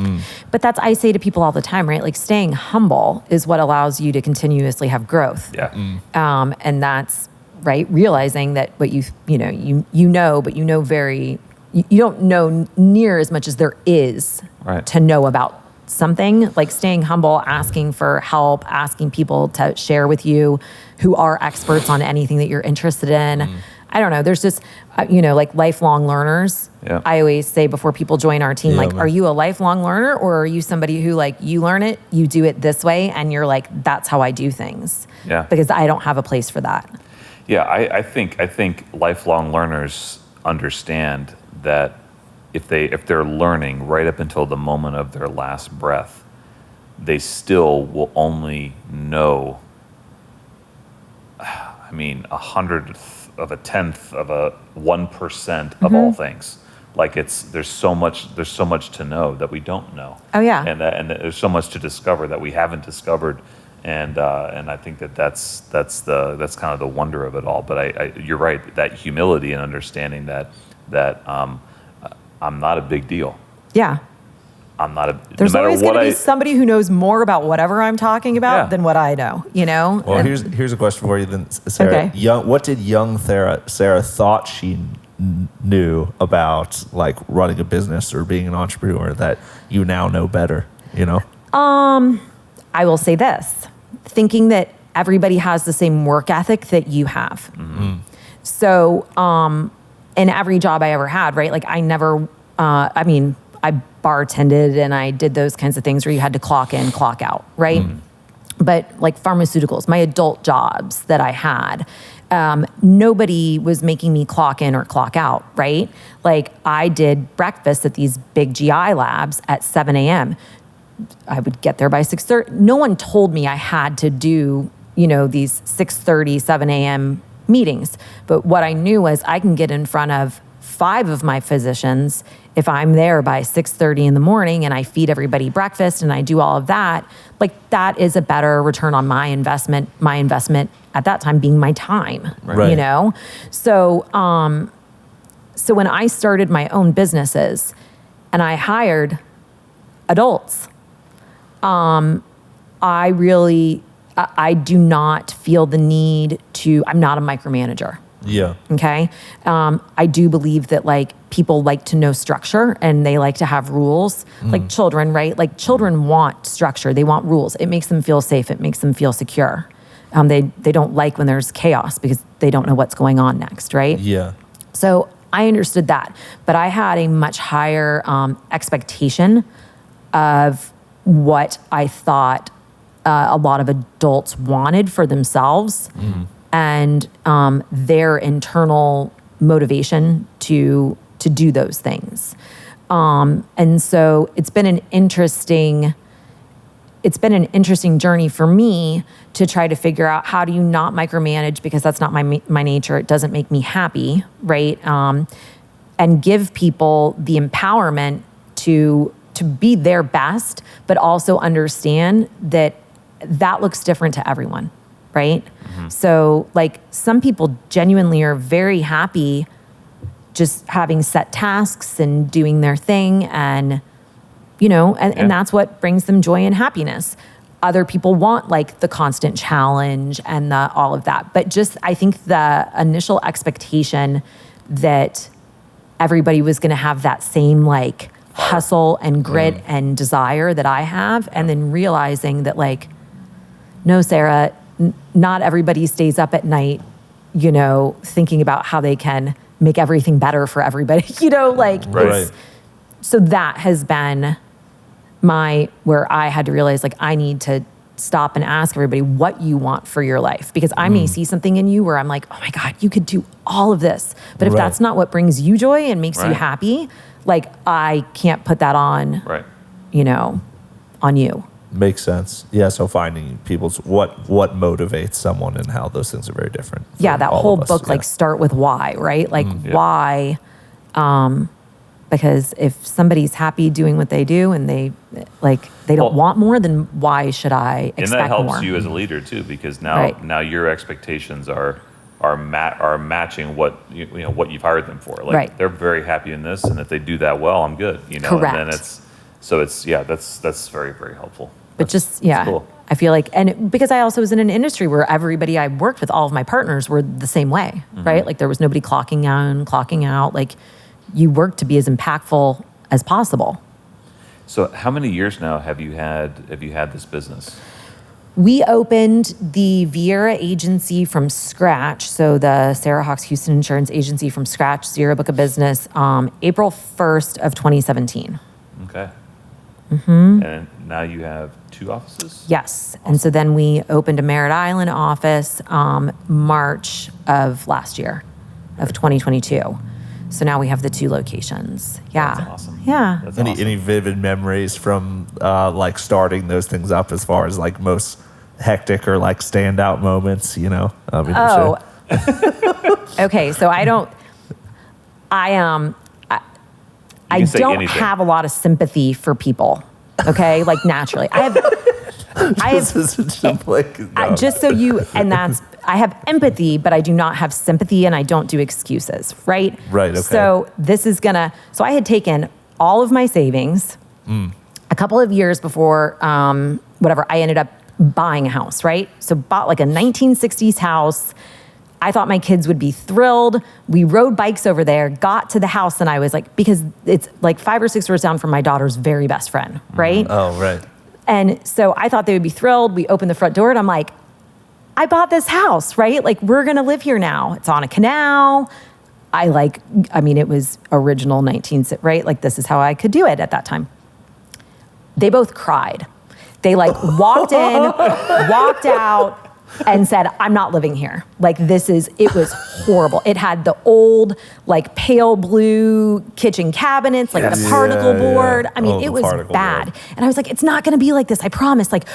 But I say to people all the time, right? Like staying humble is what allows you to continuously have growth. Yeah. And that's right. Realizing that what you know, but you know you don't know near as much as there is to know about something. Like staying humble, asking for help, asking people to share with you who are experts on anything that you're interested in. I don't know. There's just, like lifelong learners. Yeah. I always say before people join our team, are you a lifelong learner or are you somebody who like you learn it, you do it this way, and you're like, that's how I do things. Yeah. Because I don't have a place for that. Yeah, I think lifelong learners understand that if they're learning right up until the moment of their last breath, they still will only know, 100th of a 10th of a 1% of all things. Like there's so much to know that we don't know. Oh yeah. And there's so much to discover that we haven't discovered. And I think that's kind of the wonder of it all. But you're right, that humility and understanding that I'm not a big deal. Yeah. I'm not a. There's no matter always going what to be somebody who knows more about whatever I'm talking about than what I know. Well, here's a question for you then, Sarah. Okay. What did young Sarah thought she knew about like running a business or being an entrepreneur that you now know better? I will say this, thinking that everybody has the same work ethic that you have. So, in every job I ever had, right? Like I never, I bartended and I did those kinds of things where you had to clock in, clock out, right? But like pharmaceuticals, my adult jobs that I had, nobody was making me clock in or clock out, right? Like I did breakfast at these big GI labs at 7 a.m. I would get there by 6:30. No one told me I had to do, these 6:30, 7 a.m. meetings. But what I knew was I can get in front of 5 of my physicians if I'm there by 6:30 in the morning and I feed everybody breakfast and I do all of that. Like that is a better return on my investment at that time being my time, So, so when I started my own businesses and I hired adults, I do not feel the need I'm not a micromanager. Yeah. Okay. I do believe that like people like to know structure and they like to have rules, like children, right? Like children want structure. They want rules. It makes them feel safe. It makes them feel secure. They don't like when there's chaos because they don't know what's going on next, right? Yeah. So I understood that, but I had a much higher expectation of what I thought a lot of adults wanted for themselves and their internal motivation to do those things. And so it's been an interesting journey for me to try to figure out how do you not micromanage, because that's not my nature. It doesn't make me happy, right? And give people the empowerment to be their best, but also understand that looks different to everyone, right? So like some people genuinely are very happy just having set tasks and doing their thing and that's what brings them joy and happiness. Other people want like the constant challenge and all of that. But just, I think the initial expectation that everybody was going to have that same like hustle and grit and desire that I have. And then realizing that like, no, Sarah, not everybody stays up at night, thinking about how they can make everything better for everybody, Right. So that has been where I had to realize like, I need to stop and ask everybody what you want for your life, because I may see something in you where I'm like, oh my God, you could do all of this. But if that's not what brings you joy and makes you happy, like I can't put that on, on you. Makes sense. Yeah. So finding people's what motivates someone and how those things are very different. Yeah. That whole book, like start with why, right? Like why, because if somebody's happy doing what they do and they don't want more, then why should I expect more? And that helps you as a leader too, because now your expectations are are matching what what you've hired them for. Like Right. they're very happy in this, and if they do that well, I'm good. Correct. And then that's very, very helpful. But That's cool. I feel like, and because I also was in an industry where everybody I worked with, all of my partners were the same way, right? Like there was nobody clocking in, clocking out. Like you work to be as impactful as possible. So how many years now have you had this business? We opened the Vieira agency from scratch. So the Sara Hawks Houston Insurance Agency from scratch, zero book of business, April 1st of 2017. Okay. And now you have 2 offices? Yes. And so then we opened a Merritt Island office March of last year, of 2022. So now we have the 2 locations. Yeah. That's awesome. Yeah. That's Any awesome. any vivid memories from like starting those things up as far as like most hectic or like standout moments? Oh. Okay. So I don't can say don't anything. have a lot of sympathy for people. Okay. Like naturally. I have just so you, and that's, I have empathy, but I do not have sympathy and I don't do excuses, right? Right, okay. So so I had taken all of my savings a couple of years before, I ended up buying a house, right? So bought like a 1960s house. I thought my kids would be thrilled. We rode bikes over there, got to the house, and I was like, because it's like 5 or 6 doors down from my daughter's very best friend, right? Oh, right. And so I thought they would be thrilled. We opened the front door and I'm like, I bought this house, right? Like we're going to live here now. It's on a canal. It was original 19, right? Like this is how I could do it at that time. They both cried. They like walked in, walked out and said, I'm not living here. Like it was horrible. It had the old like pale blue kitchen cabinets, like the particle board. I mean, it was bad. Board. And I was like, it's not gonna be like this, I promise. Like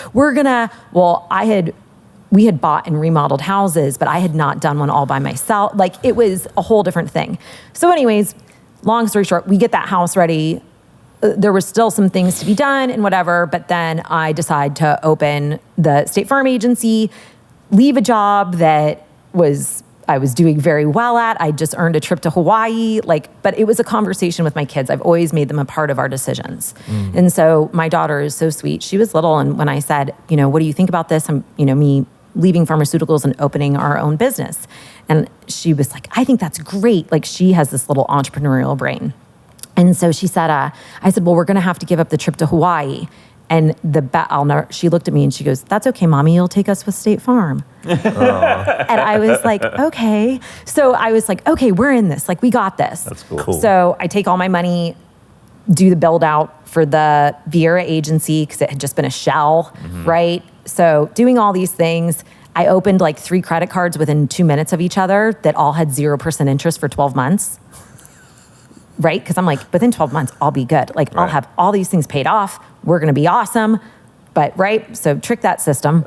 we had bought and remodeled houses, but I had not done one all by myself. Like it was a whole different thing. So anyways, long story short, we get that house ready. There was still some things to be done and whatever, but then I decide to open the State Farm agency, leave a job that I was doing very well at. I just earned a trip to Hawaii, but it was a conversation with my kids. I've always made them a part of our decisions. And so my daughter is so sweet. She was little, and when I said, what do you think about this? Me leaving pharmaceuticals and opening our own business. And she was like, I think that's great. Like she has this little entrepreneurial brain. And so she said, I said, well, we're going to have to give up the trip to Hawaii. And she looked at me and she goes, that's okay, Mommy, you'll take us with State Farm. And I was like, okay. So I was like, okay, we're in this. Like, we got this. That's cool. So I take all my money, do the build out for the Vieira agency because it had just been a shell, right? So doing all these things, I opened like 3 credit cards within 2 minutes of each other that all had 0% interest for 12 months. Right? Because I'm like, within 12 months, I'll be good. Like, I'll have all these things paid off. We're going to be awesome. But, right? So trick that system.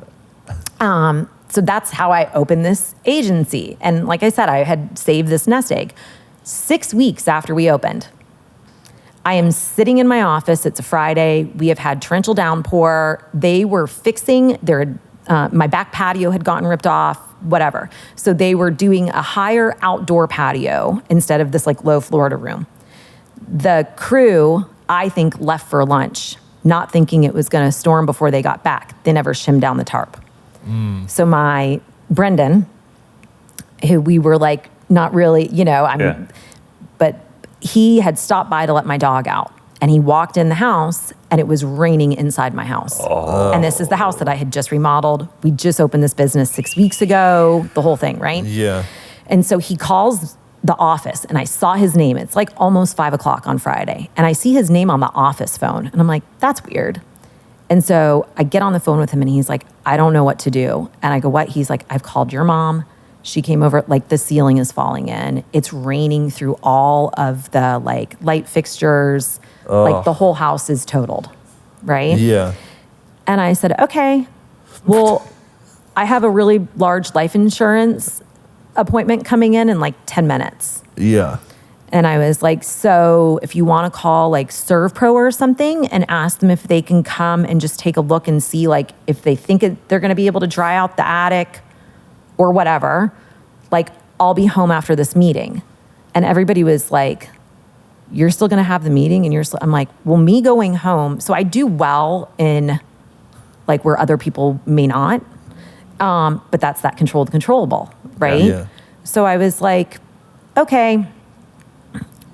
So that's how I opened this agency. And like I said, I had saved this nest egg. 6 weeks after we opened, I am sitting in my office. It's a Friday. We have had torrential downpour. They were fixing my back patio had gotten ripped off, whatever. So they were doing a higher outdoor patio instead of this like low Florida room. The crew, I think, left for lunch, not thinking it was going to storm before they got back. They never shimmed down the tarp. So my Brendan, who we were like, not really, but he had stopped by to let my dog out. And he walked in the house and it was raining inside my house. And this is the house that I had just remodeled. We just opened this business 6 weeks ago, the whole thing, right? Yeah. And so he calls the office and I saw his name. It's like almost 5 o'clock on Friday. And I see his name on the office phone. And I'm like, that's weird. And so I get on the phone with him and he's like, I don't know what to do. And I go, what? He's like, I've called your mom. She came over, like the ceiling is falling in. It's raining through all of the like light fixtures. Like the whole house is totaled, right? Yeah. And I said, okay, well, I have a really large life insurance appointment coming in like 10 minutes. Yeah. And I was like, so if you want to call like ServPro or something and ask them if they can come and just take a look and see like if they think they're going to be able to dry out the attic or whatever, like, I'll be home after this meeting. And everybody was like, you're still going to have the meeting? And I'm like, well, me going home. So I do well in like where other people may not. But that's that controlled controllable, right? Yeah. So I was like, okay,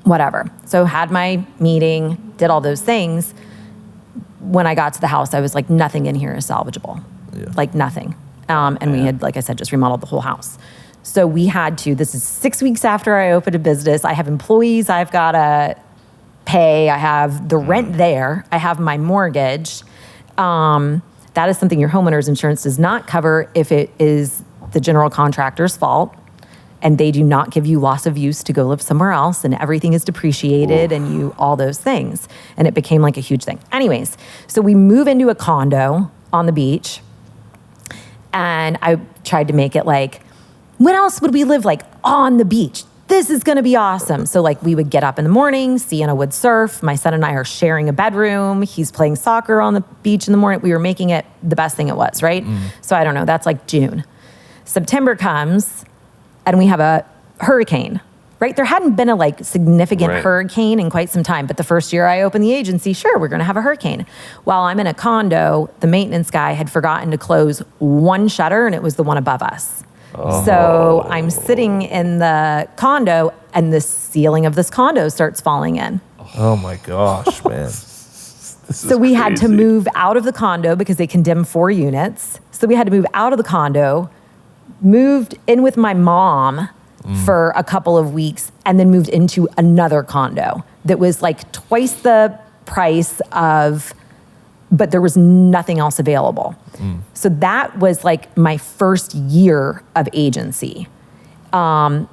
whatever. So had my meeting, did all those things. When I got to the house, I was like, nothing in here is salvageable. Yeah. Like nothing. And we had, like I said, just remodeled the whole house. So we had to, this is 6 weeks after I opened a business. I have employees I've got to pay. I have the rent there. I have my mortgage. That is something your homeowner's insurance does not cover if it is the general contractor's fault and they do not give you loss of use to go live somewhere else and everything is depreciated and you, all those things. And it became like a huge thing. Anyways, so we move into a condo on the beach and I tried to make it like, when else would we live like on the beach? This is going to be awesome. So like we would get up in the morning, Sienna would surf. My son and I are sharing a bedroom. He's playing soccer on the beach in the morning. We were making it the best thing it was, right? So I don't know, that's like June. September comes and we have a hurricane, right? There hadn't been a like significant hurricane in quite some time, but the first year I opened the agency, sure, we're going to have a hurricane. While I'm in a condo, the maintenance guy had forgotten to close one shutter and it was the one above us. So I'm sitting in the condo and the ceiling of this condo starts falling in. Oh my gosh, man. So we had to move out of the condo because they condemned 4 units. So we had to move out of the condo, moved in with my mom for a couple of weeks, and then moved into another condo that was like twice the price of, but there was nothing else available. So that was like my first year of agency. And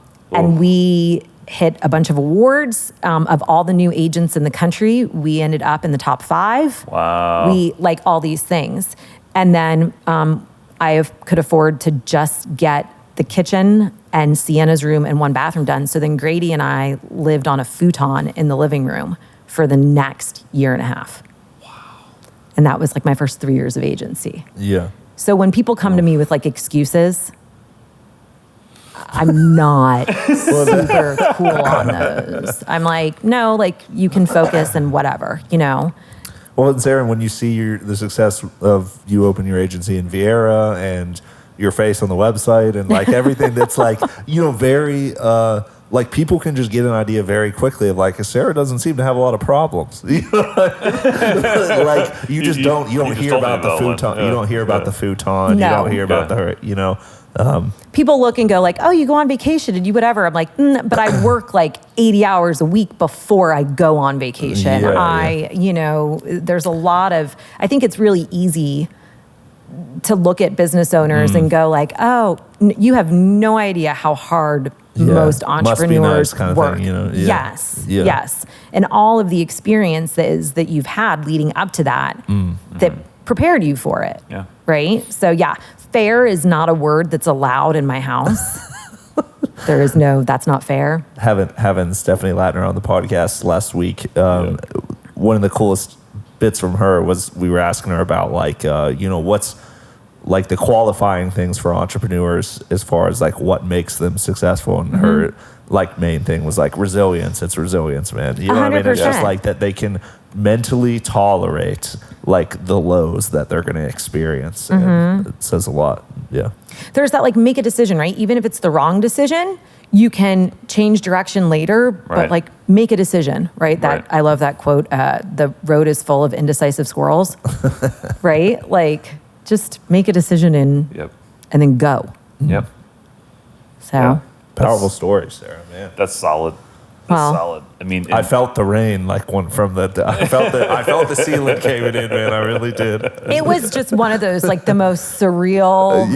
we hit a bunch of awards of all the new agents in the country. We ended up in the top 5. Wow. We like all these things. And then could afford to just get the kitchen and Sienna's room and 1 bathroom done. So then Grady and I lived on a futon in the living room for the next year and a half. And that was like my first 3 years of agency. Yeah. So when people come to me with like excuses, I'm not super cool on those. I'm like, no, like you can focus and whatever, you know? Well, and Sara, when you see the success of you open your agency in Vieira and your face on the website and like everything that's like, you know, very, like people can just get an idea very quickly of like, Sara doesn't seem to have a lot of problems. Like you don't hear about the futon. You don't hear about the futon. No. You don't hear about the, you know. People look and go like, oh, you go on vacation and you whatever. I'm like, but I work like 80 hours a week before I go on vacation. You know, there's a lot of, I think it's really easy to look at business owners and go like, oh, you have no idea how hard most entrepreneurs kind of work. Thing, you know? Yes. And all of the experiences that you've had leading up to that, that prepared you for it. Yeah. Right? So yeah, fair is not a word that's allowed in my house. There is no, that's not fair. Having Stephanie Latner on the podcast last week, one of the coolest bits from her was we were asking her about like, you know, what's like the qualifying things for entrepreneurs as far as like what makes them successful. And her like main thing was like resilience. It's resilience, man. You know what I mean? It's just like that they can mentally tolerate like the lows that they're going to experience. And it says a lot. Yeah. There's that like make a decision, right? Even if it's the wrong decision, you can change direction later, but like make a decision, right? That I love that quote. The road is full of indecisive squirrels, right? Like just make a decision and then go. Yep. So powerful story, Sara, man. That's solid. That's solid. I mean, I felt the rain like one from the. I felt the ceiling caving in, man. I really did. It was just one of those like the most surreal.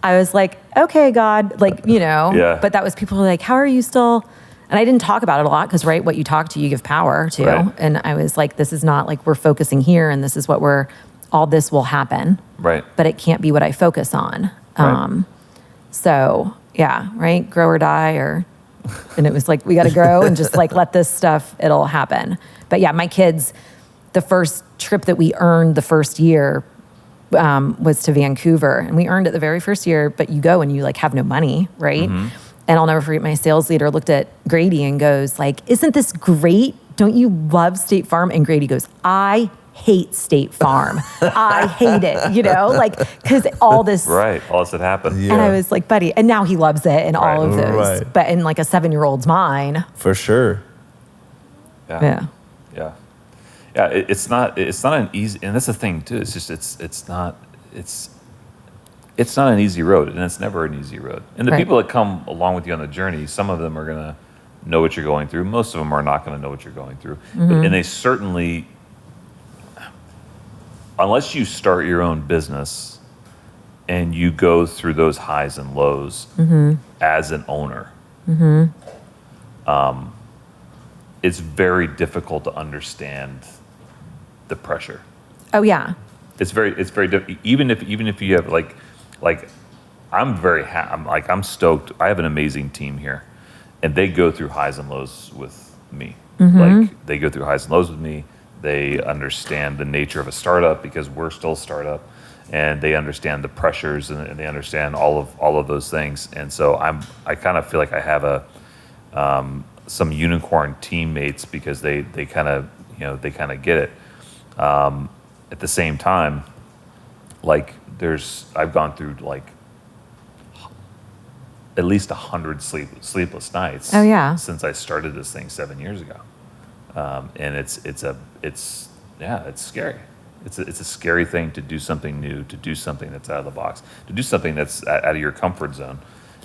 I was like, okay, God, like you know. Yeah. But that was people were like, how are you still? And I didn't talk about it a lot because what you talk to, you give power to. Right. And I was like, this is not like we're focusing here, and this is what all this will happen. Right. But it can't be what I focus on. Right. So yeah, right, grow or die and it was like, we got to grow and just like, let this stuff, it'll happen. But yeah, my kids, the first trip that we earned the first year, was to Vancouver, and we earned it the very first year, but you go and you like have no money, right? Mm-hmm. And I'll never forget, my sales leader looked at Grady and goes like, isn't this great? Don't you love State Farm? And Grady goes, I hate State Farm. I hate it, you know, like, because all this. Right. All this had happened. Yeah. And I was like, buddy, and now he loves it and all of those. Right. But in like a 7-year-old's mind. For sure. Yeah. Yeah. Yeah. It's not an easy, and that's the thing too. It's just, it's not an easy road, and it's never an easy road. And the Right. people that come along with you on the journey, some of them are going to know what you're going through. Most of them are not going to know what you're going through. And they certainly, unless you start your own business and you go through those highs and lows as an owner, it's very difficult to understand the pressure. Oh yeah. It's very even if you have like I'm stoked. I have an amazing team here, and they go through highs and lows with me. Like they go through highs and lows with me. They understand the nature of a startup because we're still a startup, and they understand the pressures and they understand all of those things. And so I kind of feel like I have some unicorn teammates because they kind of get it. At the same time, like I've gone through like at least 100 sleepless nights. Oh yeah. Since I started this thing 7 years ago, and it's scary. It's a scary thing to do something new, to do something that's out of the box, to do something that's out of your comfort zone,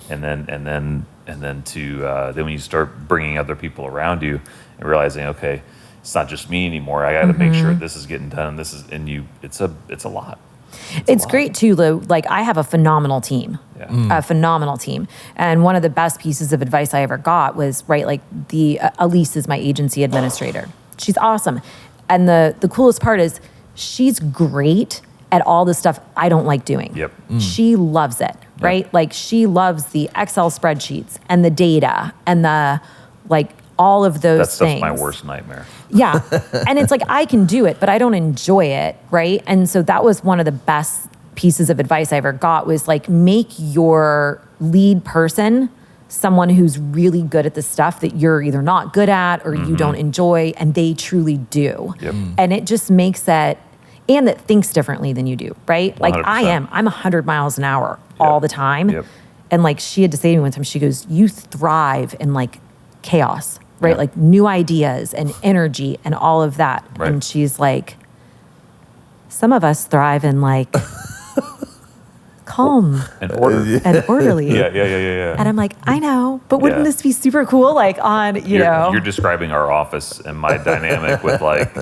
and then when you start bringing other people around you and realizing, okay, it's not just me anymore. I got to make sure this is getting done. It's a lot. It's great too, Lou. Like I have a phenomenal team, a phenomenal team. And one of the best pieces of advice I ever got was, right, like Elise is my agency administrator. She's awesome. And the coolest part is she's great at all the stuff I don't like doing. Yep. She loves it, right? Yep. Like she loves the Excel spreadsheets and the data and the like all of those things. That's my worst nightmare. Yeah. And it's like, I can do it, but I don't enjoy it, right? And so that was one of the best pieces of advice I ever got was like, make your lead person someone who's really good at the stuff that you're either not good at or you don't enjoy, and they truly do. Yep. And it just makes it, and that thinks differently than you do, right? Like 100%. I'm 100 miles an hour all the time. Yep. And like she had to say to me one time, she goes, you thrive in like chaos, right? Yep. Like new ideas and energy and all of that. Right. And she's like, some of us thrive in like calm And order. and orderly. Yeah. And I'm like, I know, but wouldn't Yeah. this be super cool? Like on, You're describing our office and my dynamic with like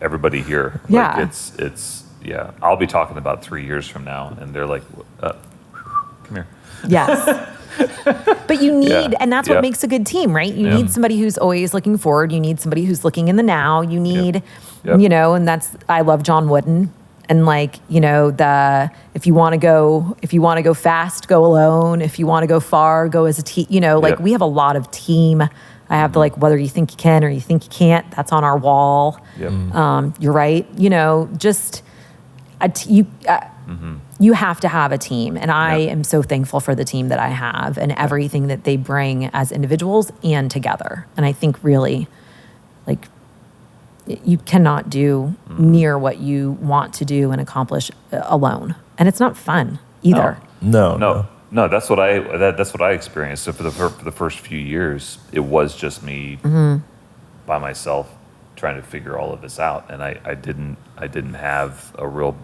everybody here. Yeah. Like it's I'll be talking about 3 years from now, and they're like, come here. yes. But you need, Yeah. and that's what Yep. makes a good team, right? You Yeah. need somebody who's always looking forward. You need somebody who's looking in the now. You need, Yep. you know, and I love John Wooden. And like, you know, if you want to go fast, go alone. If you want to go far, go as a team. You know, like Yep. we have a lot of team. I have the like, whether you think you can or you think you can't, that's on our wall. Yep. You're right. You know, just you have to have a team. And I am so thankful for the team that I have and everything that they bring as individuals and together. And I think really, like, you cannot do near what you want to do and accomplish alone. And it's not fun either. No. That's what I experienced. So for the first few years, it was just me by myself trying to figure all of this out, and I didn't have a real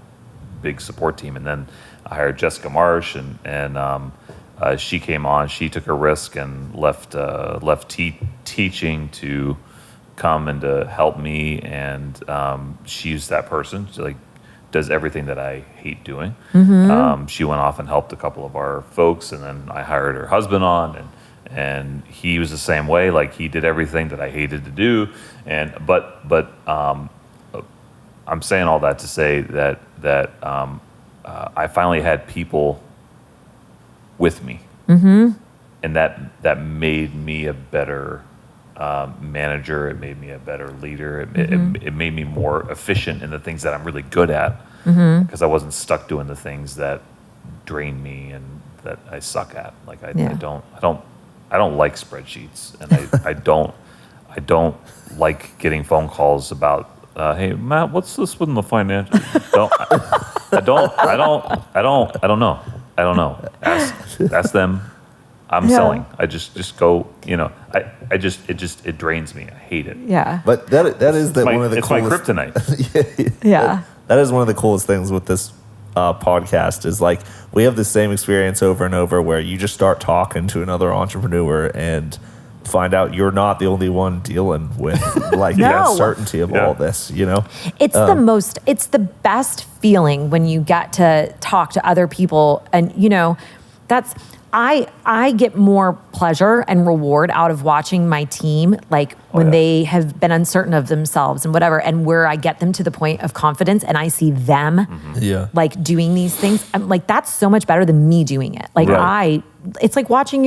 big support team. And then I hired Jessica Marsh, and she came on. She took a risk and left teaching to come and to help me, and she's that person. She like does everything that I hate doing. She went off and helped a couple of our folks, and then I hired her husband on, and he was the same way. Like he did everything that I hated to do, but I'm saying all that to say that I finally had people with me, and that made me a better manager. It made me a better leader. It made me more efficient in the things that I'm really good at. because I wasn't stuck doing the things that drain me and that I suck at. Like I don't like spreadsheets, and I don't like getting phone calls about, hey Matt, what's this with the financial? I don't know. Ask them. I'm selling. I just go. It drains me. I hate it. Yeah. But that is one of the it's coolest. my kryptonite. Yeah. That is one of the coolest things with this podcast is like we have the same experience over and over where you just start talking to another entrepreneur and find out you're not the only one dealing with like the uncertainty of all this, It's it's the best feeling when you get to talk to other people, and that's I get more pleasure and reward out of watching my team, like when they have been uncertain of themselves and whatever, and where I get them to the point of confidence and I see them like doing these things. I'm like, that's so much better than me doing it. Like it's like watching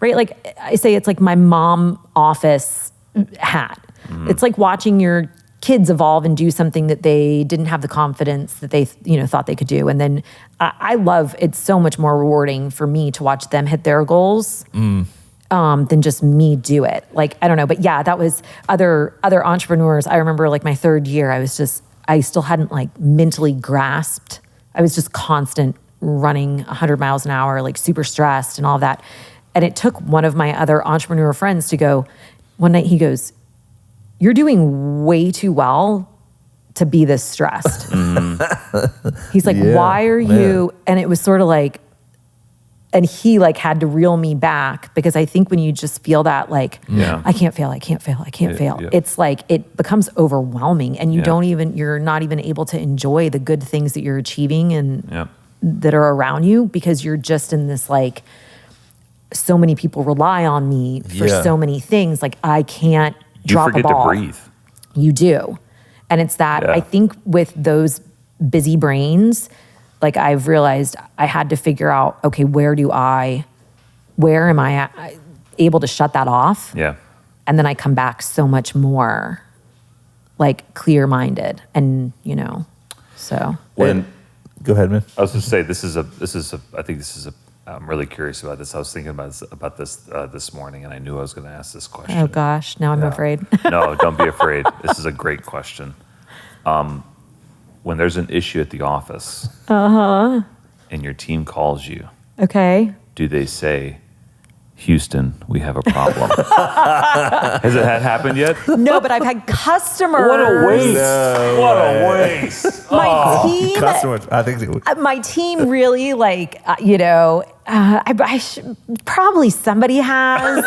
like I say, it's like my mom office hat. It's like watching your kids evolve and do something that they didn't have the confidence that they thought they could do. And then I love, it's so much more rewarding for me to watch them hit their goals than just me do it. Like, I don't know, but yeah, that was other entrepreneurs. I remember like my third year, I still hadn't like mentally grasped. I was just constant running 100 miles an hour, like super stressed and all of that. And it took one of my other entrepreneur friends to go, one night he goes, "You're doing way too well to be this stressed." He's like, "Why are you?" And it was sort of like, and he like had to reel me back, because I think when you just feel that like, I can't fail. It's like, it becomes overwhelming, and you're not even able to enjoy the good things that you're achieving and that are around you, because you're just in this like, so many people rely on me for so many things. Like I can't drop a ball. You forget to breathe. You do. And it's that, I think with those busy brains, like I've realized I had to figure out, okay, where am I able to shut that off? Yeah. And then I come back so much more like clear-minded and, so. Go ahead, man. I was just say, I'm really curious about this. I was thinking about this this morning, and I knew I was going to ask this question. Oh gosh, now I'm afraid. No, don't be afraid. This is a great question. When there's an issue at the office, and your team calls you, Okay. do they say, "Houston, we have a problem"? Has it happened yet? No, but I've had customers. What a waste! No What a waste! My team. Customers, I think My team really like, probably somebody has,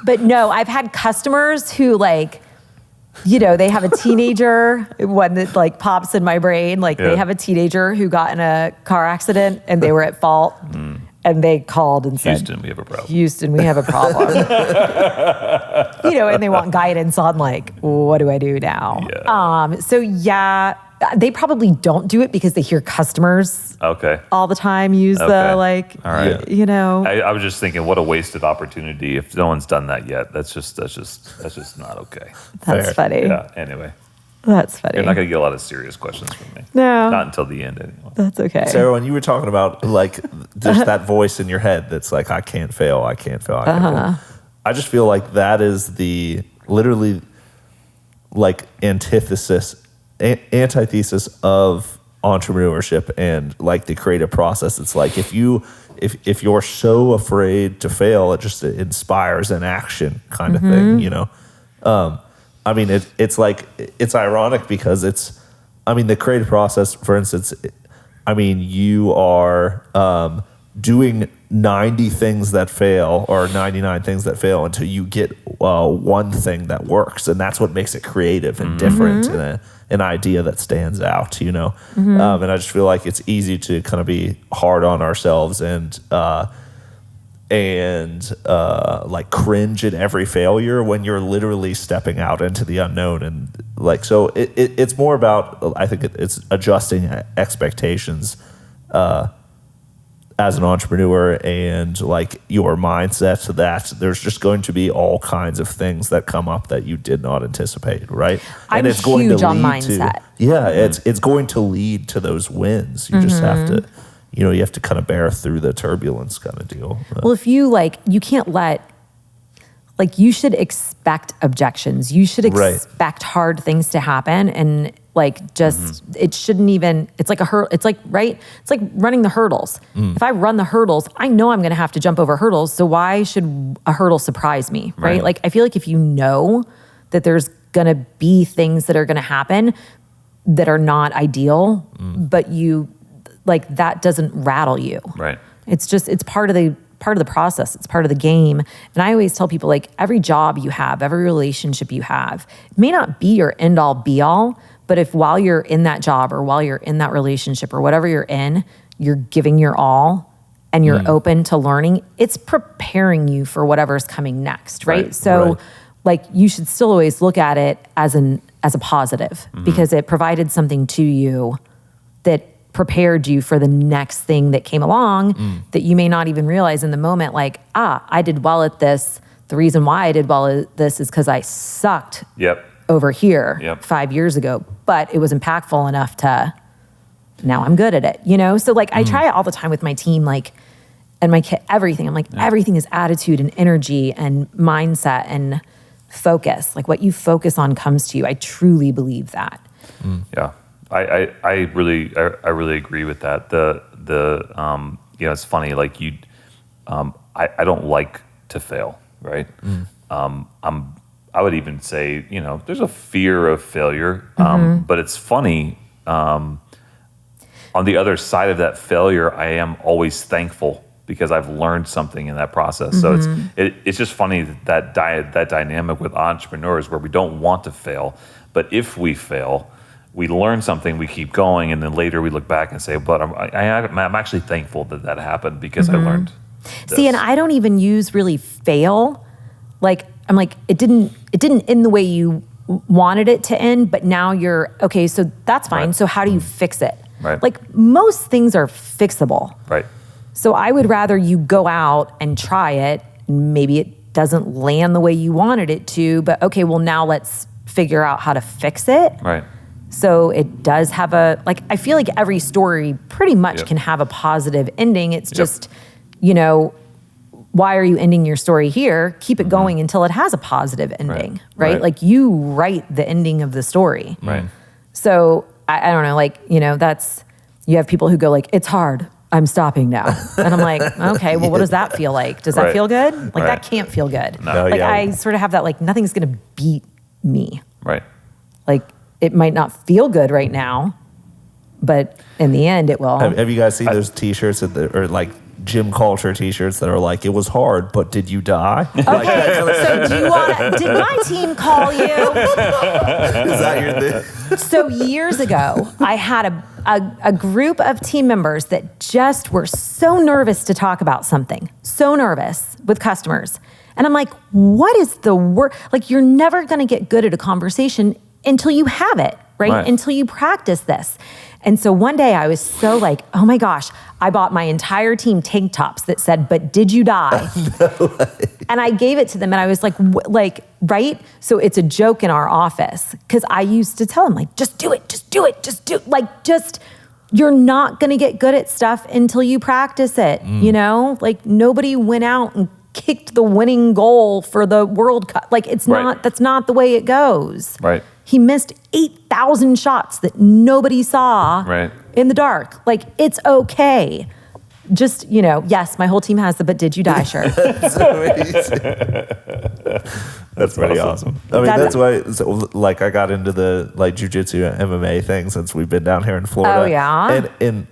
but no, I've had customers who like, they have a teenager, one that like pops in my brain. Like they have a teenager who got in a car accident and they were at fault. And they called and said, "Houston, we have a problem. Houston, we have a problem." And they want guidance on like, what do I do now? Yeah. They probably don't do it because they hear customers all the time use the like, all right. I was just thinking, what a wasted opportunity. If no one's done that yet, that's just not okay. That's Fair. funny. Yeah. Anyway, That's funny. you're not gonna get a lot of serious questions from me. No. Not until the end, anyway. That's okay. Sarah, when you were talking about like just that voice in your head that's like, I can't fail. I can't fail. I just feel like that is the literally like antithesis of entrepreneurship and like the creative process. It's like if you're so afraid to fail, it just inspires an action kind of thing, I mean, it's like, it's ironic because the creative process, for instance, you are doing 90 things that fail or 99 things that fail until you get one thing that works. And that's what makes it creative and different and an idea that stands out, And I just feel like it's easy to kind of be hard on ourselves and like cringe at every failure when you're literally stepping out into the unknown. And like, so it's more about, I think it's adjusting expectations as an entrepreneur and like your mindset, that there's just going to be all kinds of things that come up that you did not anticipate, right? I'm it's going huge to on lead mindset. it's going to lead to those wins. You just have to, you have to kind of bear through the turbulence kind of deal. Well, if you you can't let, you should expect objections. You should expect hard things to happen, and it shouldn't even. It's like it's like running the hurdles. If I run the hurdles, I know I'm going to have to jump over hurdles. So why should a hurdle surprise me, right? I feel like if you know that there's going to be things that are going to happen that are not ideal, but you that doesn't rattle you. Right. It's just it's part of the process. It's part of the game. And I always tell people, every job you have, every relationship you have, it may not be your end all be all, but if while you're in that job or while you're in that relationship or whatever you're in, you're giving your all and you're open to learning, it's preparing you for whatever's coming next, right? So you should still always look at it as a positive because it provided something to you that prepared you for the next thing that came along that you may not even realize in the moment, I did well at this. The reason why I did well at this is because I sucked over here 5 years ago, but it was impactful enough to, now I'm good at it, So I try it all the time with my team, and my kid, everything. I'm everything is attitude and energy and mindset and focus. What you focus on comes to you. I truly believe that. Yeah. I really agree with that. It's funny. I don't like to fail, right? I would even say, there's a fear of failure, but it's funny. On the other side of that failure, I am always thankful because I've learned something in that process. So it's just funny that dynamic with entrepreneurs where we don't want to fail, but if we fail, we learn something, we keep going, and then later we look back and say, but I'm actually thankful that happened because I learned this. See, and I don't even use really fail. I'm it didn't end the way you wanted it to end, but now you're, okay, so that's fine. Right. So how do you fix it? Right. Most things are fixable. Right. So I would rather you go out and try it, and maybe it doesn't land the way you wanted it to, but okay, well now let's figure out how to fix it. Right. So it does have I feel like every story pretty much can have a positive ending. It's just, why are you ending your story here? Keep it going until it has a positive ending, right? You write the ending of the story. Right. So I don't know, that's, you have people who go it's hard. I'm stopping now. And I'm okay, well, what does that feel like? Does that feel good? That can't feel good. No. I sort of have that, nothing's going to beat me. Right. It might not feel good right now, but in the end, it will. Have you guys seen those T-shirts or gym culture T-shirts that are it was hard, but did you die? Okay, so did my team call you? Is that your thing? So years ago, I had a group of team members that just were so nervous to talk about something, so nervous with customers. And I'm what is the word? You're never going to get good at a conversation until you have it, right? Until you practice this. And so one day I was so oh my gosh, I bought my entire team tank tops that said, but did you die? No way. And I gave it to them and I was right? So it's a joke in our office because I used to tell them just do it, just do it, just do it. You're not going to get good at stuff until you practice it, nobody went out and kicked the winning goal for the World Cup. That's not the way it goes. Right. He missed 8,000 shots that nobody saw in the dark. It's okay. Just, yes, my whole team has the but did you die shirt. That's amazing. That's pretty awesome. I mean, that's why, I got into the jiu-jitsu MMA thing since we've been down here in Florida. Oh, yeah? And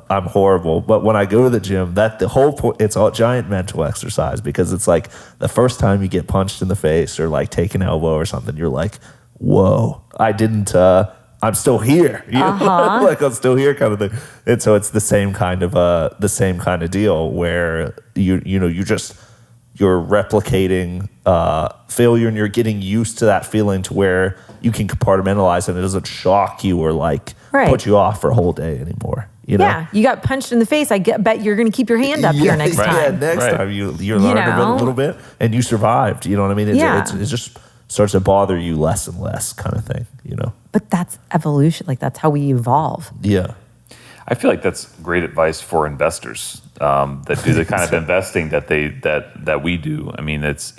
I'm horrible, but when I go to the gym, the whole point, it's a giant mental exercise because it's the first time you get punched in the face or take an elbow or something, you're whoa, I didn't, I'm still here. I'm still here kind of thing. And so it's the same kind of deal where you're replicating failure and you're getting used to that feeling to where you can compartmentalize and it doesn't shock you or put you off for a whole day anymore. You know? Yeah, you got punched in the face. Bet you're going to keep your hand up here next time. Yeah, next time you learn a little bit, and you survived. You know what I mean? It just starts to bother you less and less, kind of thing. You know. But that's evolution. Like that's how we evolve. Yeah. I feel like that's great advice for investors that do the kind of investing that we do. I mean, it's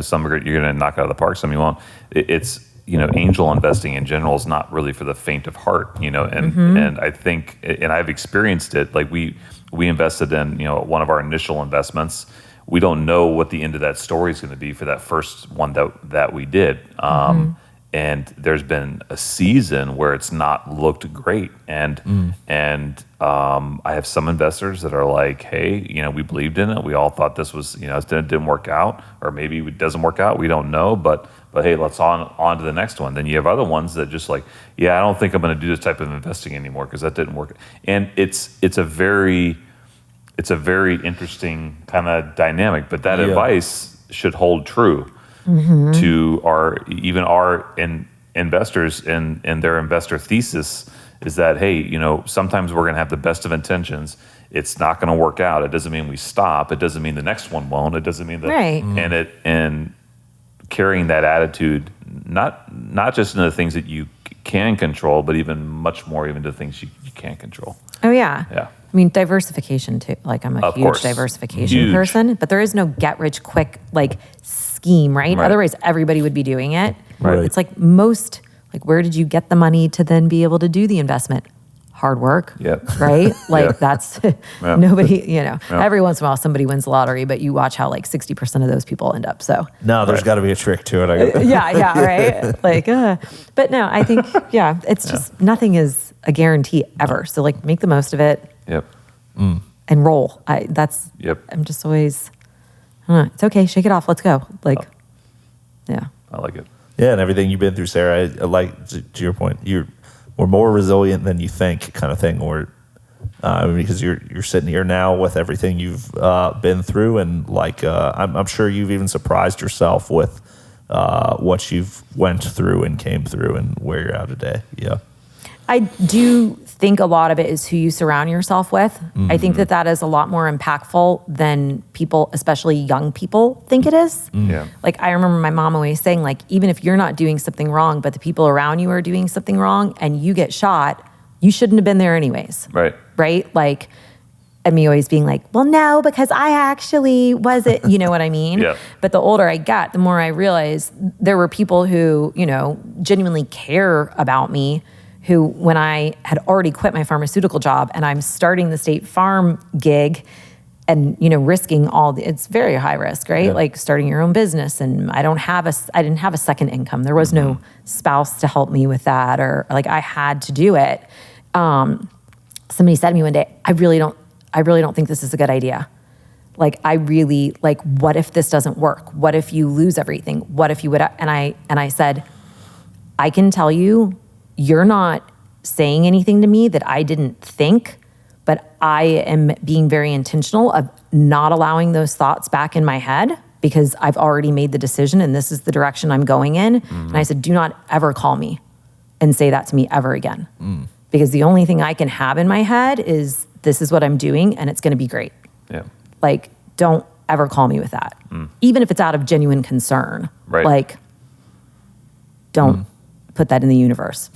some you're going to knock out of the park, some you won't. It's angel investing in general is not really for the faint of heart, and I think, and I've experienced it. Like we invested in, one of our initial investments. We don't know what the end of that story is going to be for that first one that we did. And there's been a season where it's not looked great. And I have some investors that are like, hey, we believed in it. We all thought this was, it didn't work out, or maybe it doesn't work out. We don't know, but hey, let's on to the next one. Then you have other ones that just like, yeah, I don't think I'm going to do this type of investing anymore because that didn't work. And it's a very interesting kind of dynamic, but that advice should hold true to our investors and their investor thesis is that, hey, sometimes we're going to have the best of intentions. It's not going to work out. It doesn't mean we stop. It doesn't mean the next one won't. It doesn't mean that. Right. And carrying that attitude, not just into the things that you can control, but even much more even to things you can't control. Oh yeah. Yeah. I mean, diversification too. Like I'm a huge diversification person, but there is no get rich quick scheme, right? Otherwise everybody would be doing it. Right. It's like where did you get the money to then be able to do the investment? Hard work, right? That's nobody, every once in a while somebody wins the lottery, but you watch how 60% of those people end up. So no, there's got to be a trick to it. Right? But no, I think, it's just nothing is a guarantee ever. So make the most of it. Yep. And roll. I'm just always, it's okay, shake it off, let's go. Yeah. I like it. Yeah, and everything you've been through, Sarah, I like, to your point, we're more resilient than you think, kind of thing. Or because you're sitting here now with everything you've been through, and I'm sure you've even surprised yourself with what you've went through and came through, and where you're at today. Yeah, I do think a lot of it is who you surround yourself with. I think that is a lot more impactful than people, especially young people, think it is. Yeah. I remember my mom always saying, even if you're not doing something wrong, but the people around you are doing something wrong and you get shot, you shouldn't have been there anyways. Right. Right? And me always being well, no, because I actually wasn't, you know what I mean? Yeah. But the older I got, the more I realized there were people who, genuinely care about me, who, when I had already quit my pharmaceutical job and I'm starting the State Farm gig and, risking it's very high risk, right? Yeah. Starting your own business, and I didn't have a second income. There was no spouse to help me with that, or I had to do it. Somebody said to me one day, I really don't think this is a good idea. What if this doesn't work? What if you lose everything? What if you would, and I said, I can tell you, you're not saying anything to me that I didn't think, but I am being very intentional of not allowing those thoughts back in my head because I've already made the decision and this is the direction I'm going in. And I said, do not ever call me and say that to me ever again. Because the only thing I can have in my head is this is what I'm doing and it's going to be great. Yeah. Don't ever call me with that. Even if it's out of genuine concern. Right. Don't put that in the universe.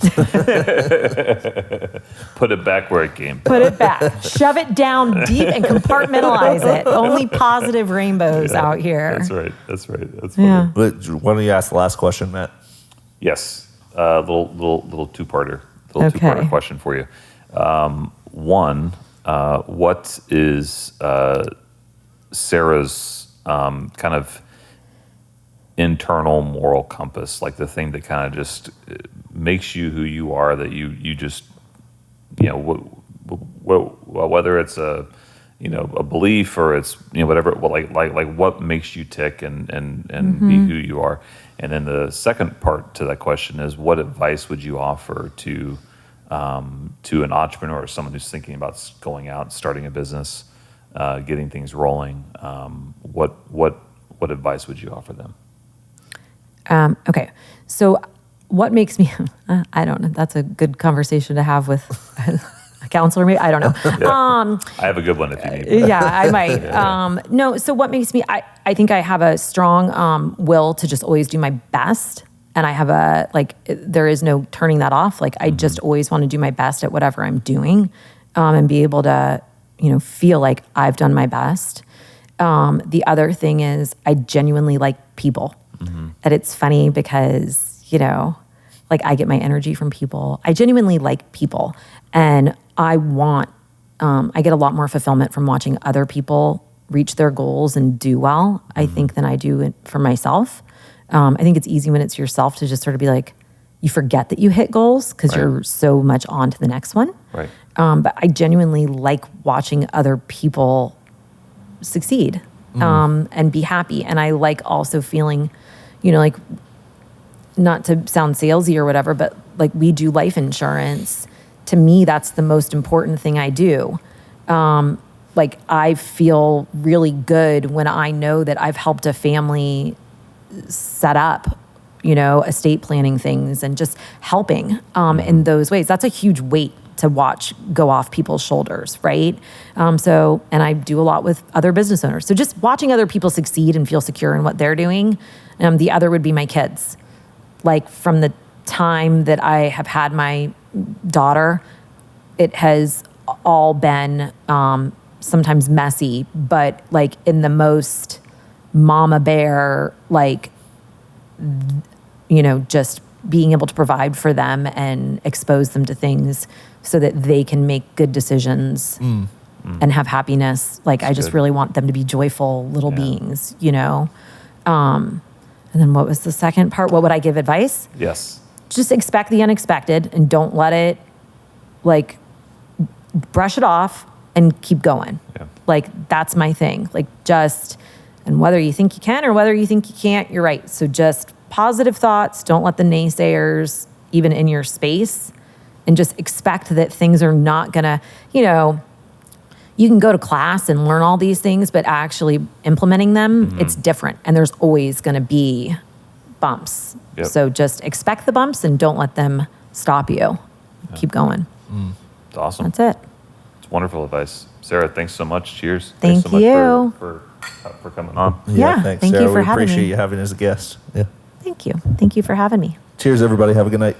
Put it back where it came. Put it back. Shove it down deep and compartmentalize it. Only positive rainbows out here. That's right. That's funny. Yeah. Why don't you ask the last question, Matt? Yes. Little two-parter. Two-parter question for you. One, what is Sarah's kind of internal moral compass, the thing that kind of just makes you who you are, that you just, whether it's a belief or it's, whatever, what makes you tick and be who you are. And then the second part to that question is, what advice would you offer to an entrepreneur or someone who's thinking about going out and starting a business, getting things rolling? What advice would you offer them? Okay. So what makes me, I don't know, that's a good conversation to have with a counselor, maybe, I don't know. I have a good one if you need. Yeah, I might. No, so what makes me, I think I have a strong will to just always do my best. And I have there is no turning that off. Like, I just always want to do my best at whatever I'm doing, and be able to, feel like I've done my best. The other thing is I genuinely like people. And it's funny because, I get my energy from people. I genuinely like people. And I get a lot more fulfillment from watching other people reach their goals and do well, I think, than I do it for myself. I think it's easy when it's yourself to just sort of be like, you forget that you hit goals because you're so much on to the next one. Right. But I genuinely like watching other people succeed and be happy. And I like also feeling, not to sound salesy or whatever, but like, we do life insurance. To me, that's the most important thing I do. I feel really good when I know that I've helped a family set up, estate planning things and just helping in those ways. That's a huge weight to watch go off people's shoulders, right? And I do a lot with other business owners. So just watching other people succeed and feel secure in what they're doing. The other would be my kids. Like, from the time that I have had my daughter, it has all been sometimes messy, but like in the most mama bear, just being able to provide for them and expose them to things so that they can make good decisions and have happiness. Like, I just really want them to be joyful little beings, And then what was the second part? What would I give advice? Yes. Just expect the unexpected and don't let it, brush it off and keep going. Yeah. That's my thing. And whether you think you can or whether you think you can't, you're right. So just positive thoughts. Don't let the naysayers even in your space, and just expect that things are not gonna, you can go to class and learn all these things, but actually implementing them, it's different. And there's always gonna be bumps. Yep. So just expect the bumps and don't let them stop you. Yeah. Keep going. It's awesome. That's it. It's wonderful advice. Sarah, thanks so much. Cheers. Thank thanks so you. much for coming on. Yeah, thanks, thank Sarah. you for having me. We appreciate you having as a guest. Yeah. Thank you. Thank you for having me. Cheers, everybody. Have a good night.